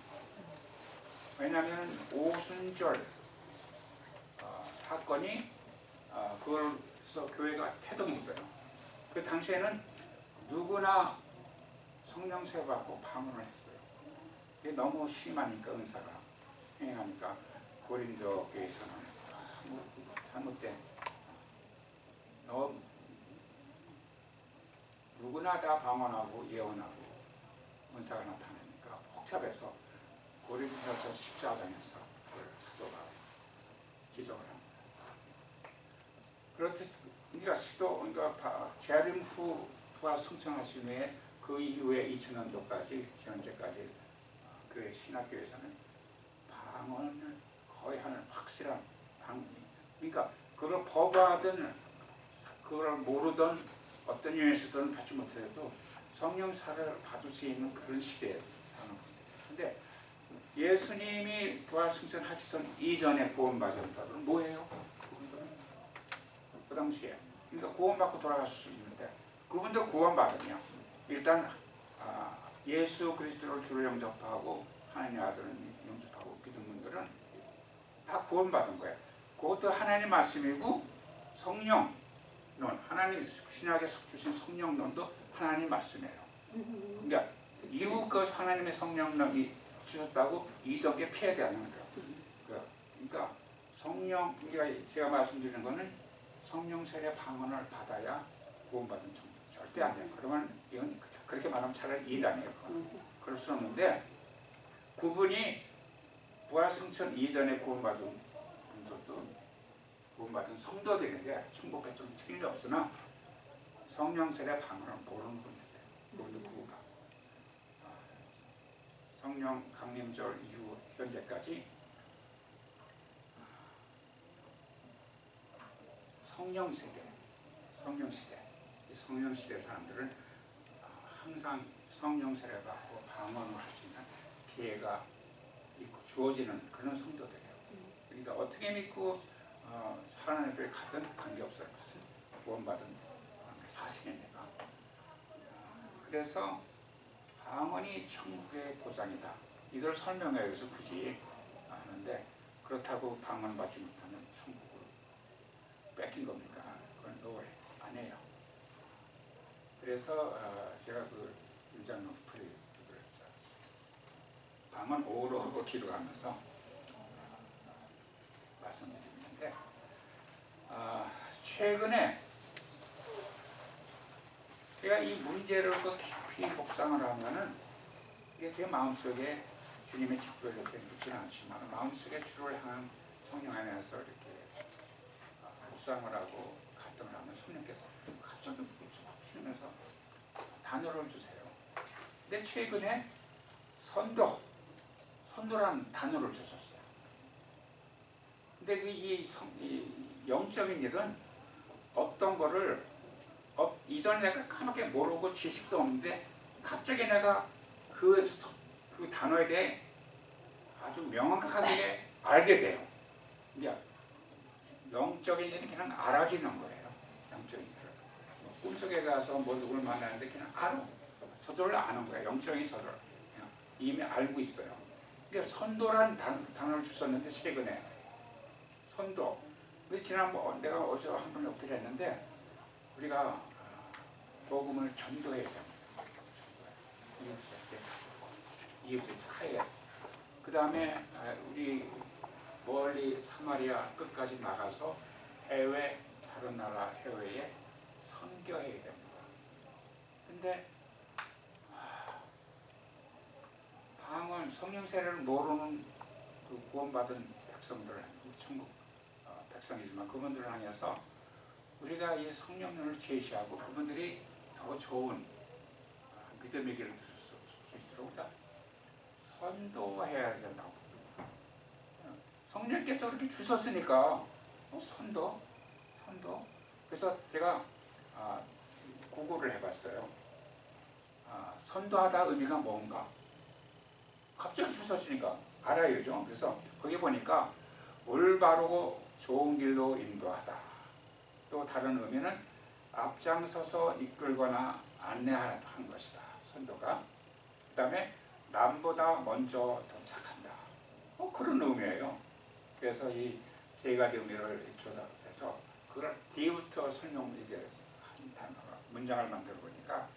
왜냐하면 오순절 사건이 그걸서 교회가 태동했어요. 그 당시에는 누구나 성령 세례 받고 방언을 했어요. 이게 너무 심하니까 은사가 행하니까 고린도 교회에서는 잘못된 누구나 다 방언하고 예언하고 은사가 나타나니까 복잡해서 고린도서 14장에서 사도가 기적을 합니다. 그렇듯 그러니까 그러니까 재림 후 부활 승천하신 후에 그 이후에 2000년도까지 현재까지 그 신학교에서는 방언을 거의 하는 확실한 그러니까 그걸 거부하든 그걸 모르든 어떤 이유에서든 받지 못해도 성령 사례를 받을 수 있는 그런 시대에 사는 겁니다. 근데 예수님이 부활 승천하기 전 이전에 구원받은 자들은 뭐예요? 그분들은 그 당시에 그러니까 구원받고 돌아갈 수 있는데 그분도 구원받으면 일단 예수 그리스도를 주로 영접하고 하나님의 아들을 영접하고 믿은 분들은 다 구원받은 거예요. 그것도 하나님 말씀이고 성령론, 하나님 신약에서 주신 성령론도 하나님 말씀이에요. 그러니까 이후 그 하나님의 성령론이 주셨다고 이전에 피해야 하는 거예요. 그러니까 성령, 제가 말씀드리는 거는 성령 세례 방언을 받아야 구원받은 정도 절대 안 돼요. 그러면 이건 그렇게 말하면 차라리 이단이에요. 그럴 수 없는데 그분이 부활 승천 이전에 구원받은 분들도 구원받은 성도들인데 천국에 좀 틀림이 없으나 성령 세례 방언을 모르는 분들이에요. 그분도 구원받고 성령 강림절 이후 현재까지 성령 시대, 이 성령 시대 사람들은 항상 성령 세례 받고 방언을 할 수 있는 기회가 있고 주어지는 그런 성도들이에요. 그러니까 어떻게 믿고 하나님 앞에 가든 관계없어요. 구원받은 사실이니까. 그래서 방언이 천국의 보장이다. 이걸 설명하기 위해서 굳이 하는데 그렇다고 방언 받지 못하면 천국을 뺏긴 겁니까? 그건 노예 아니에요. 그래서 제가 그 윤장 노트풀이 방언 오로 기록하면서 말씀드리는데 최근에 제가 이 문제를 깊이 묵상을 하면은 이게 제 마음속에 주님의 직도를 이렇게 묻지는 않지만 마음속에 주를 향한 성령 안에서 이렇게 묵상을 하고 갈등을 하면 성령께서 갑자기 훅 치면서 단어를 주세요. 근데 최근에 선도라는 단어를 주셨어요. 근데 이 영적인 일은 어떤 거를 이전에 내가 까맣게 모르고 지식도 없는데 갑자기 내가 그 단어에 대해 아주 명확하게 알게 돼요. 그러니까 영적인 일은 그냥 알아지는 거예요. 영적인 일은 꿈속에 가서 뭐 누굴 만나는데 그냥 알아. 저절로 아는 거예요. 영적인 저절 그냥 이미 알고 있어요. 그러니까 선도란 단어를 주셨는데 최근에 선도. 지난번 내가 어디서 한번 어필을 했는데 우리가 복음을 전도해야 됩니다. 이웃의 사회. 그 다음에 우리 멀리 사마리아 끝까지 나가서 해외 다른 나라 해외에 선교해야 됩니다. 근데 방언 성령 세례를 모르는 그 구원받은 백성들, 천국 백성이지만 그분들을 향해서 우리가 이 성령론을 제시하고 그분들이 더 좋은 믿음의 길을 들을 수 있도록 우리가 선도해야 된다고 봅니다. 성령께서 그렇게 주셨으니까 선도. 그래서 제가 구글을 해봤어요. 선도하다 의미가 뭔가? 갑자기 주셨으니까 알아야죠. 그래서 거기 보니까 올바르고 좋은 길로 인도하다. 또 다른 의미는 앞장서서 이끌거나 안내하는 것이다. 선도가. 그 다음에 남보다 먼저 도착한다. 그런 의미예요. 그래서 이 세 가지 의미를 조사해서 그걸 뒤부터 설명 이게 한 단어가 문장을 만들어 보니까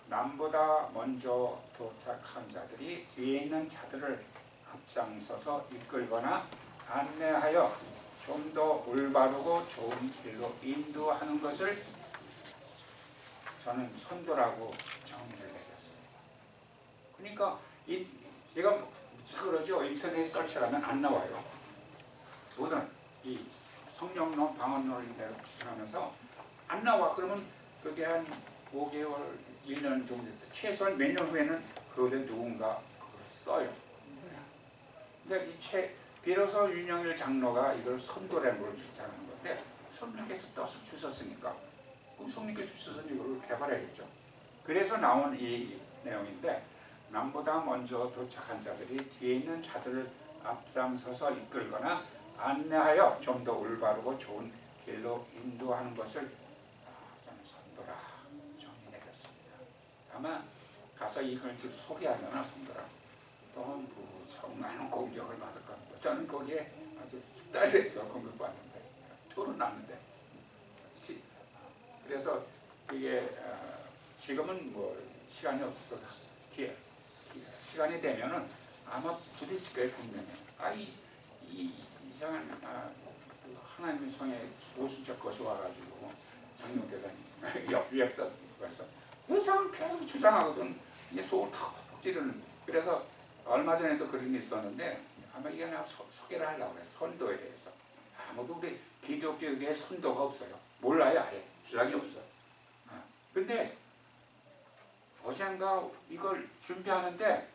남보다 먼저 도착한 자들이 뒤에 있는 자들을 앞장서서 이끌거나 안내하여 좀 더 올바르고 좋은 길로 인도하는 것을 저는 선도라고 정의를 내렸습니다. 그러니까 제가 그러죠. 인터넷 설치하면 안 나와요. 모든 이 성령론, 방언론을 추천하면서 안 나와. 그러면 그게 한 5개월, 1년 정도 최소한 몇 년 후에는 그거에 누군가 그걸 써요. 근데 비로소 윤영일 장로가 이걸 선도라는 걸 주장하는 건데 성령께서 뜻을 주셨으니까 그럼 성령께서 주셔서 이걸 개발해야겠죠. 그래서 나온 이 내용인데 남보다 먼저 도착한 자들이 뒤에 있는 자들을 앞장서서 이끌거나 안내하여 좀 더 올바르고 좋은 길로 인도하는 것을 저는 선도라 정의 내렸습니다. 아마 가서 이걸 소개하면 선도라 또 정말 공격을 받을 겁니다. 저는 거기에 아주 숙달돼서 공격받는데 토론 났는데 그래서 이게 지금은 뭐 시간이 없어서 뒤에 시간이 되면은 아마 부딪힐 거예요. 분명히 이 이상한 하나님의 성에 오순절 것이 와가지고 장로교단이 옆집에서 이상을 계속 주장하거든. 이게 속을 탁 찌르는. 그래서 얼마 전에도 그런 일이 있었는데 아마 이게 내가 소개를 하려고 그래. 선도에 대해서. 아무도 우리 기독교계에 선도가 없어요. 몰라요. 아예 주장이 없어요. 근데 어젠가 이걸 준비하는데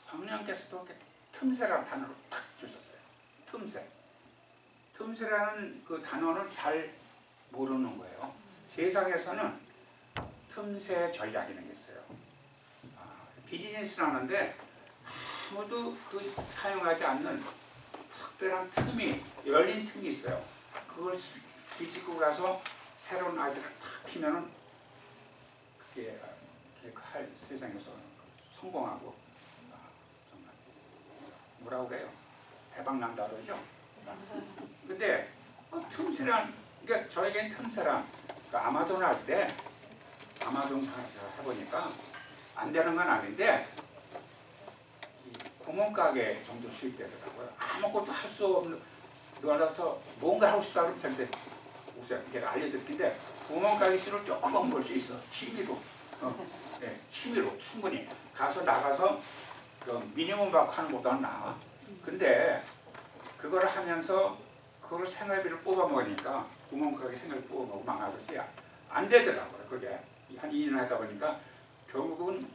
성령께서도 틈새라는 단어를 탁 주셨어요. 틈새. 틈새라는 그 단어는 잘 모르는 거예요. 세상에서는 틈새 전략이라는 게 있어요. 비즈니스를 하는데 아무도 사용하지 않는 특별한 틈이, 열린 틈이 있어요. 그걸 뒤집고 가서 새로운 아이디어를 탁 피면은 그게 세상에서 성공하고 정말 뭐라고 그래요? 대박 난다 그러죠? 근데 틈새란, 그러니까 저에겐 틈새란 아마존 할 때 아마존 해보니까 안 되는 건 아닌데 구멍가게 정도 수입되더라고요. 아무것도 할 수 없는 거라서 뭔가 하고 싶다 그러면 절대 우선 제가 알려드릴텐데 구멍가게 실을 조금만 볼 수 있어. 취미로. 네, 취미로 충분히 나가서 그 미니멈 받고 하는 것보다는 나아. 근데 그걸 하면서 그걸 생활비를 뽑아 먹으니까 구멍가게 생활비 뽑아 먹고 망하듯이 안 되더라고요. 그게 한 2년 하다 보니까 결국은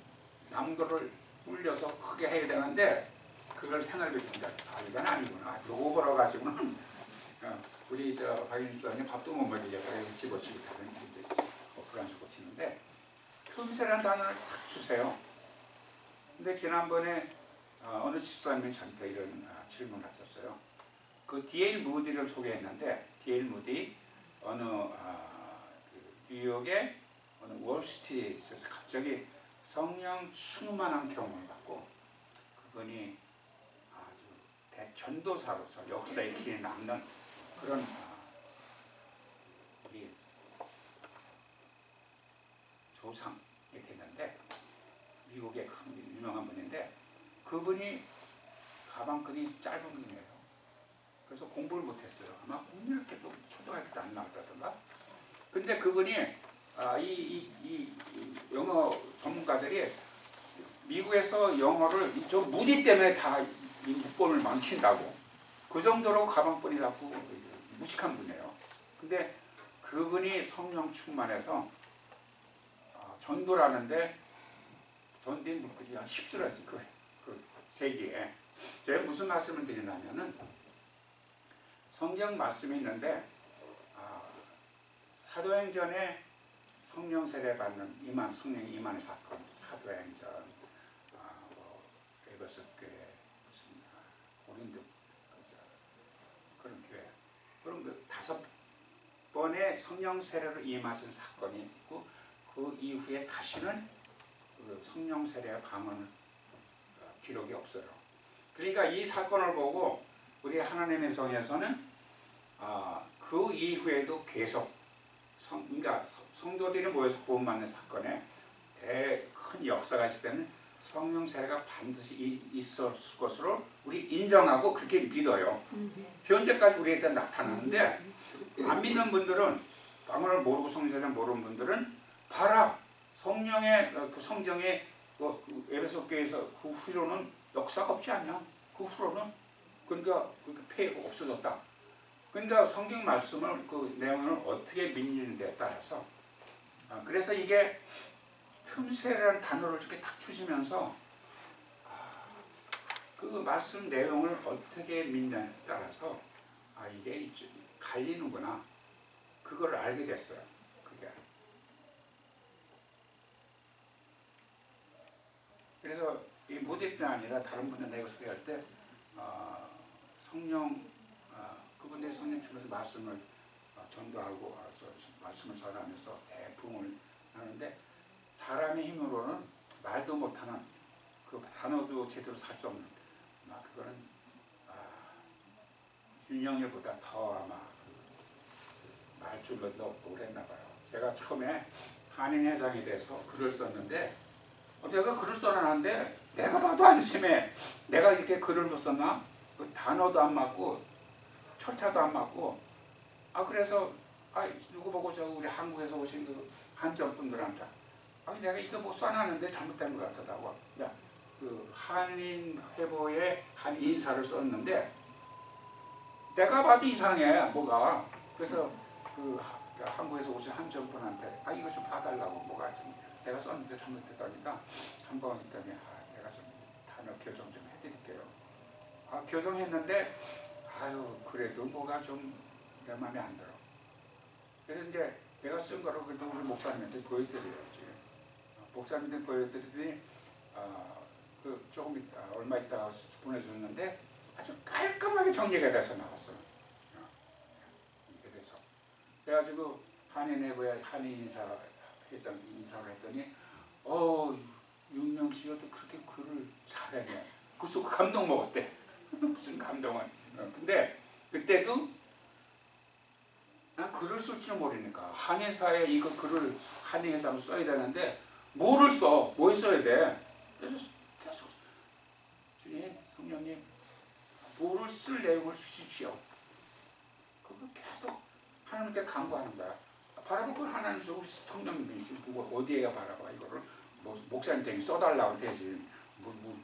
남은 거를 울려서 크게 해야 되는데 그걸 생활비 준다. 이건 아니구나. 요거 벌어 가지고는 우리 박인수 장님 밥도 못 먹이겠다. 집어치기 하는 문제 있어요. 불안수 고치는데 틈새라는 단어를 탁 주세요. 근데 지난번에 어느 집사님이 저한테 이런 질문을 하셨어요. 그 D.L. 무디를 소개했는데 D.L. 무디 어느 뉴욕의 어느 월스트리트에서 갑자기 성령 충만한 경험을 받고 그분이 아주 대전도사로서 역사에 길에 남는 그런 우리 조상이 됐는데 미국의 큰 유명한 분인데 그분이 가방끈이 짧은 분이에요. 그래서 공부를 못했어요. 아마 국민학교 때도 초등학교 때 안 나왔다던가. 근데 그분이 이 영어 전문가들이 미국에서 영어를 저 무디 때문에 다 이 문법을 망친다고 그 정도로 가방끈이 잡고 무식한 분이에요. 근데 그분이 성령 충만해서 전도라는데 전도인 물질이 한 10수라서 그 세기에 제가 무슨 말씀을 드리냐면은 성경 말씀이 있는데 사도행전에 성령 세례 받는 성령 임하는 사건, 사도행전, 에베소 교회 무슨 고린도 그런 교회 그런 그 5번의 성령 세례로 임하신 사건이 있고 그 이후에 다시는 그 성령 세례와 방언을 기록이 없어요. 그러니까 이 사건을 보고 우리 하나님의 성에서는 그 이후에도 계속 그러니까 성도들이 모여서 구원받는 사건에 큰 역사가 있을 때는 성령 세례가 반드시 있을 것으로 우리 인정하고 그렇게 믿어요. 현재까지 우리에게 나타나는데 안 믿는 분들은 방언을 모르고 성령 세례를 모르는 분들은 봐라 성령의 그 성경의 그 에베소 교회에서 그 후로는 역사가 없지 않냐? 그 후로는 그러니까 그 폐해가 없어졌다. 그러니까 성경 말씀을 그 내용을 어떻게 믿는지에 따라서 그래서 이게 틈새라는 단어를 이렇게 탁 주시면서 그 말씀 내용을 어떻게 믿느냐에 따라서 이게 갈리는구나 그걸 알게 됐어요. 그게 그래서 이 모델뿐 아니라 다른 분들 내가 소개할 때 성령 그분들의 성령 중에서 말씀을 전도하고 말씀을 전하면서 대풍을 하는데 사람의 힘으로는 말도 못하는 그 단어도 제대로 살 수 없는 그거는 윤영열보다 더 아마 말줄도 없고 그랬나 봐요. 제가 처음에 한인회장에 대해서 글을 썼는데 제가 글을 써놨는데 내가 봐도 안심해. 내가 이렇게 글을 못 썼나? 그 단어도 안 맞고 철자도 안 맞고 그래서 누구 보고 저 우리 한국에서 오신 그 한전 분들한테 내가 이거 뭐 써놨는데 잘못된 것 같다고. 그 한인 회보에 한 인사를 썼는데 내가 봐도 이상해 뭐가. 그래서 그 한국에서 오신 한전 분한테 이거 좀 봐달라고 뭐가 좀 내가 썼는데 잘못됐다니까 한번 있더니 내가 좀 단어 교정 좀 해드릴게요. 교정했는데 그래도 뭐가 좀 내 마음에 안 들어. 그래서 이제 내가 쓴 거로 그래도 우리 목사님한테 보여드려요. 지금 목사님한테 보여드리더니 그 조금 있다 얼마 있다가 보내줬는데 아주 깔끔하게 정리가 돼서 나왔어요. 이렇게 돼서 그래가지고 한인회보에 한인인사 회장 인사를 했더니 윤영 씨도 그렇게 글을 잘하네. 그래서 감동 먹었대. 무슨 감동은. 근데 그때도 난 글을 쓸 줄 모르니까 한인사에 이거 글을 한인회사로 써야 되는데 뭐를 써? 뭐 써야 돼? 그래서 계속 주님, 성령님 뭐를 쓸 내용을 주십시오. 그걸 계속 하나님께 간구하는 거야. 바라볼 걸 하나님 줘. 우리 성령님이지. 어디에가 바라봐 이거를 목사님한테 써달라고 되지.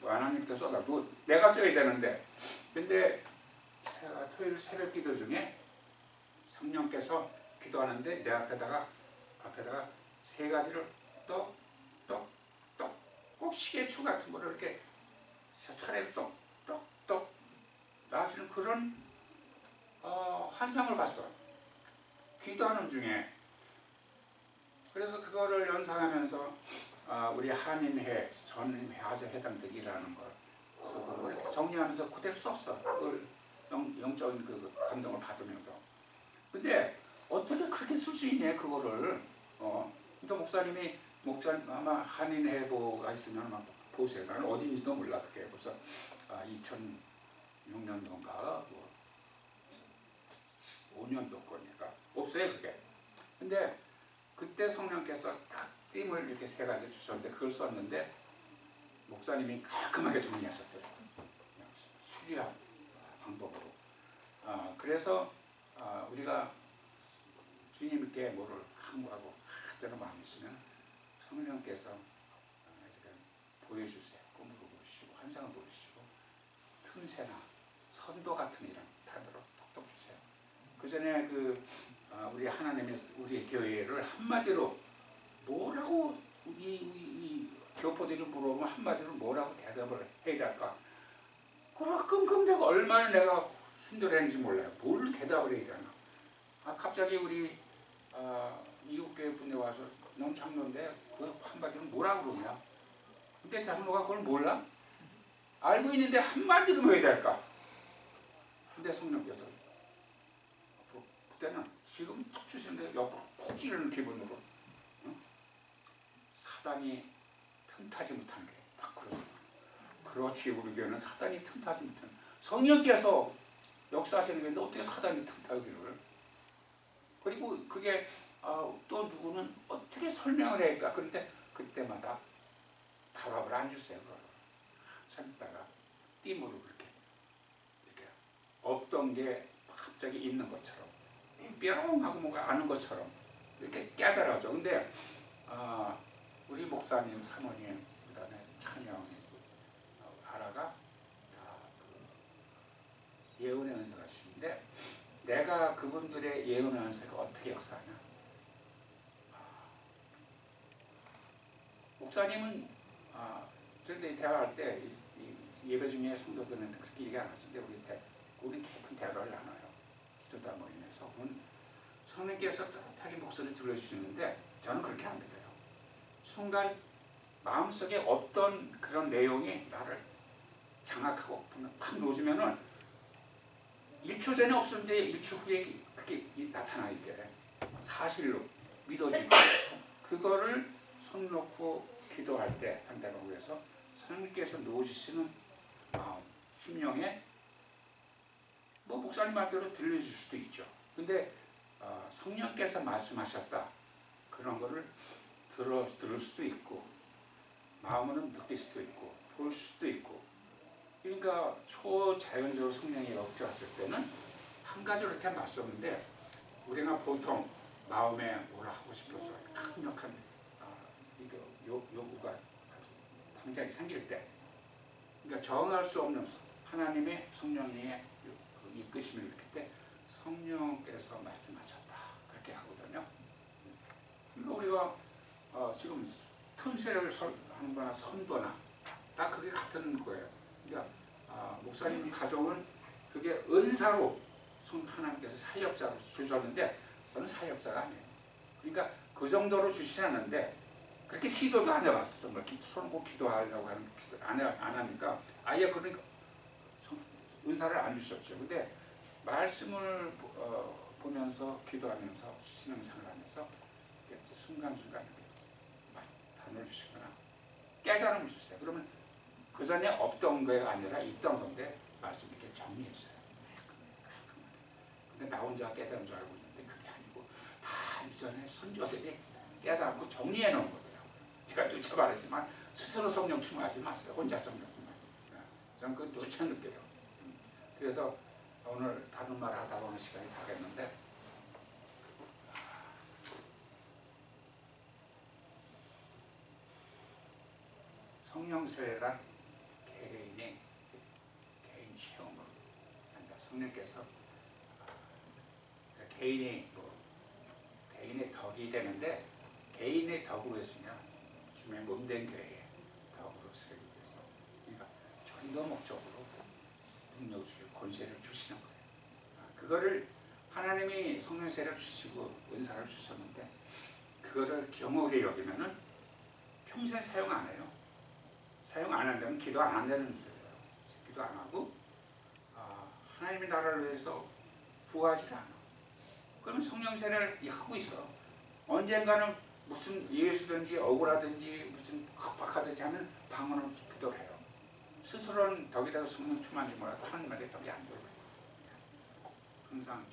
하나님한테 써달라. 내가 써야 되는데. 근데 토요일 새벽 기도 중에 성령께서 기도하는데 내 앞에다가 세 가지를 꼭 시계추 같은 거를 이렇게 차례로 똑똑똑 나시는 그런 환상을 봤어. 기도하는 중에. 그래서 그거를 연상하면서 우리 한인회 전회화제 회장들이라는 걸 이렇게 정리하면서 그대로 썼어. 그걸 영적인 그 감동을 받으면서. 근데 어떻게 그렇게 쓸 수 있냐 그거를. 그러니까 목사님 아마 한인회보가 있으면 막 보세요. 나는 어딘지도 몰라 그게. 벌써 2006년도인가 5년도 거니까 없어요 그게. 근데 그때 성령께서 딱 띠을 이렇게 세 가지 주셨는데 그걸 썼는데 목사님이 깔끔하게 정리하셨더라고요. 수리한 방법으로. 그래서 우리가 주님께 뭐를 항구하고 하자는 마음이 있으면 성령께서 이렇게 보여주세요. 꿈을 보시고 환상을 보여주시고 틈새나 선도 같은 이런 단어로 톡톡 주세요. 그 전에 우리 하나님의 우리 교회를 한마디로 뭐라고 이 교포들이 물어보면 한마디로 뭐라고 대답을 해야 될까? 그걸 끙끙대고 얼마나 내가 힘들었는지 몰라요. 뭘 대답을 해야 되나? 갑자기 우리 이웃교회 분이 와서 넌 장로인데 그 한마디로 뭐라고 그러냐? 근데 장로가 그걸 몰라? 알고 있는데 한마디로 뭐 해야 될까? 근데 성령께서 그때는 지금 툭 주시는데 옆으로 푹 찌르는 기분으로 사단이 틈타지 못한 게 딱 그러죠. 그렇지, 우리 교회는 사단이 틈타지 못하는, 성령께서 역사하시는 교회인데 어떻게 사단이 틈타기를. 그리고 그게 또 누구는 어떻게 설명을 해야 할까. 그런데 그때마다 답을 안 주세요. 참다가 띠으로 이렇게 없던 게 갑자기 있는 것처럼, 뿅하고 뭔가 아는 것처럼 이렇게 깨달아져. 근데 우리 목사님, 사모님, 그다음에 찬영이, 아라가 다 예언의 은사가 있는데, 내가 그분들의 예언의 은사가 어떻게 역사하냐. 목사님은 저희들이 대화할 때 예배 중에 성도들은 그렇게 얘기 안 하시는데 우리 깊은 대화를 나눠요. 기도다 모임에서. 성령께서 따뜻하게 목소리 들려주시는데 저는 그렇게 안 믿어요. 순간 마음속에 어떤 그런 내용이 나를 장악하고 팍 놓으면은 1초 전에 없었는데 1초 후에 그게 나타나게 사실로 믿어지고, 그거를 손 놓고 기도할 때 상대방을 위해서 성령께서 놓으시는 마음, 심령에 뭐 목사님 말대로 들려줄 수도 있죠. 근데 성령께서 말씀하셨다, 그런 거를 들을 수도 있고, 마음으로는 느낄 수도 있고, 볼 수도 있고. 그러니까 초자연적으로 성령이 역사했을 때는 한 가지로 이렇게 맞섰는데, 우리가 보통 마음에 뭘 하고 싶어서 강력한 요구가 아주 당장에 생길 때, 그러니까 정할 수 없는 하나님의 성령의 이끄심을 느낄 때 성령께서 말씀하셨다, 그렇게 하거든요. 그러니까 우리가 지금 틈새를 하는 거나 선도나 다 그게 같은 거예요. 그러니까 목사님 가정은 그게 은사로 하나님께서 사역자로 주셨는데, 저는 사역자가 아니에요. 그러니까 그 정도로 주시지 않는데, 그렇게 시도도 안 해봤어. 정말 손 꼭 기도하려고 하는 안 하니까 아예 그러니까 은사를 안 주셨죠. 근데 말씀을 보면서 기도하면서 신앙생활 하면서 순간순간 단어를 주시거나 깨달음을 주세요. 그러면 그 전에 없던 게 아니라 있던 건데 말씀 이렇게 정리했어요. 근데 나 혼자 깨달은 줄 알고 있는데 그게 아니고 다 이전에 선조들이 깨닫고 정리해 놓은 거더라고요. 제가 누차 말하지만 스스로 성령 충만하지 마세요. 혼자 성령 충만. 저는 그걸 누차 느껴요. 그래서 오늘 다른 말 하다 보는 시간이 다 됐는데, 성령 세례란 개인 체험으로 성령께서 개인의 덕이 되는데, 개인의 덕으로 했으냐, 주의 몸된 교회의 덕으로 세우기 위해서, 그러니까 전도 목적으로 능력 주시고 권세를 주시는 거예요. 그거를 하나님이 성령 세례를 주시고 은사를 주셨는데, 그거를 경홀히 여기면은 평생 사용 안 해요. 사용 안 한다면 기도 안 한다는 소리예요. 기도 안 하고 하나님의 나라를 위해서 구하지 않아. 그러면 성령 세례를 하고 있어. 언젠가는 무슨 예수든지 억울하든지 무슨 급박하든지 하면 방언을 기도를 해요. 스스로는 덕이라도 성령 충만한지 몰라도 하나님의 덕이 안 들어요. 항상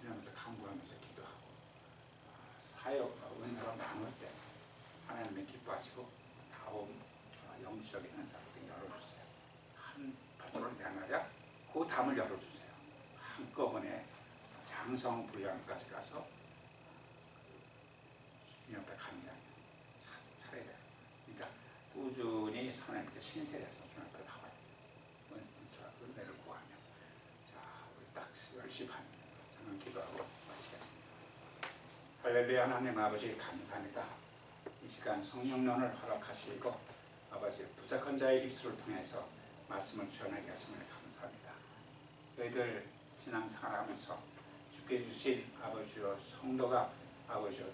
그러면서 간구하면서 기도하고 사역 은사로 나눌 때 하나님이 기뻐하시고 다음 영적인 은사를 열어주세요. 한 발주를 내놔야 그 담을 열어주세요. 한꺼번에 장성 분량까지 가서 주님 앞에 가는 게 아니라 차려야 돼요. 그러니까 꾸준히 하나님께 신세해서 주님 앞에 나와요. 은혜를 구하며. 자, 우리 딱 10시 반 저는 기도하고 마치겠습니다. 할렐루야. 하나님 아버지 감사합니다. 이 시간 성령론을 허락하시고 아버지 부족한 자의 입술을 통해서 말씀을 전하게 하심을 감사합니다. 저희들 신앙생활하면서 주께 주신 아버지와 성도가 아버지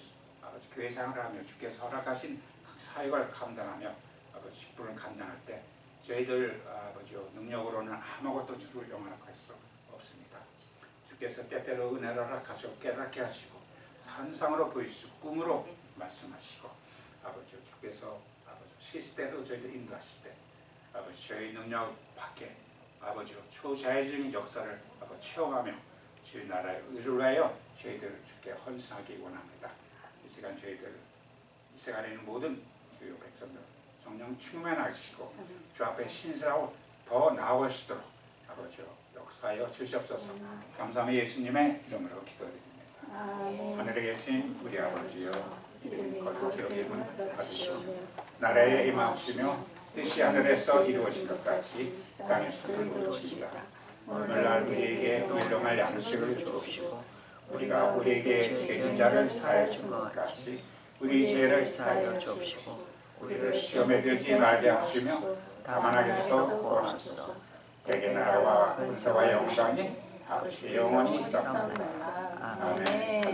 교회 생활하며 주께서 허락하신 각 사역을 감당하며 아버지 직분을 감당할 때 저희들 아버지 능력으로는 아무것도 주를 영원할 수 없습니다. 주께서 때때로 은혜를 허락하시고 깨닫게 하시고 산상으로 보이시고 꿈으로 말씀하시고 아버지 주께서 아버지 시스템으로 저희들 인도하실 때 아버지 저희 능력 밖에 아버지로 초자연적인 역사를 아버지 체험하며 주의 나라의 의를 위하여 저희들을 주께 헌신하기 원합니다. 이 시간 저희들 이 시간에 있는 모든 주요 백성들 성령 충만하시고 주 앞에 신실하고 더 나아가시도록 아버지로 역사하여 주시옵소서. 감사하며 예수님의 이름으로 기도드립니다. 하늘에 계신 우리 아버지여 이름이 거룩히 여김을 받으시오며 나라에 임하시며 뜻이 하늘에서 이루어진 것 같이 땅에서도 이루어지이다. 오늘날 우리에게 일용할 양식을 주옵시고 우리가 우리에게 죄진 자를 사하여 준 것 같이 우리 죄를 사하여 주옵시고 우리를 시험에 들지 말게 하시며 다만 악에서 구원하소서. 대개 나라와 권세와 영광이 아버지 영원히 있사옵나이다. 아멘.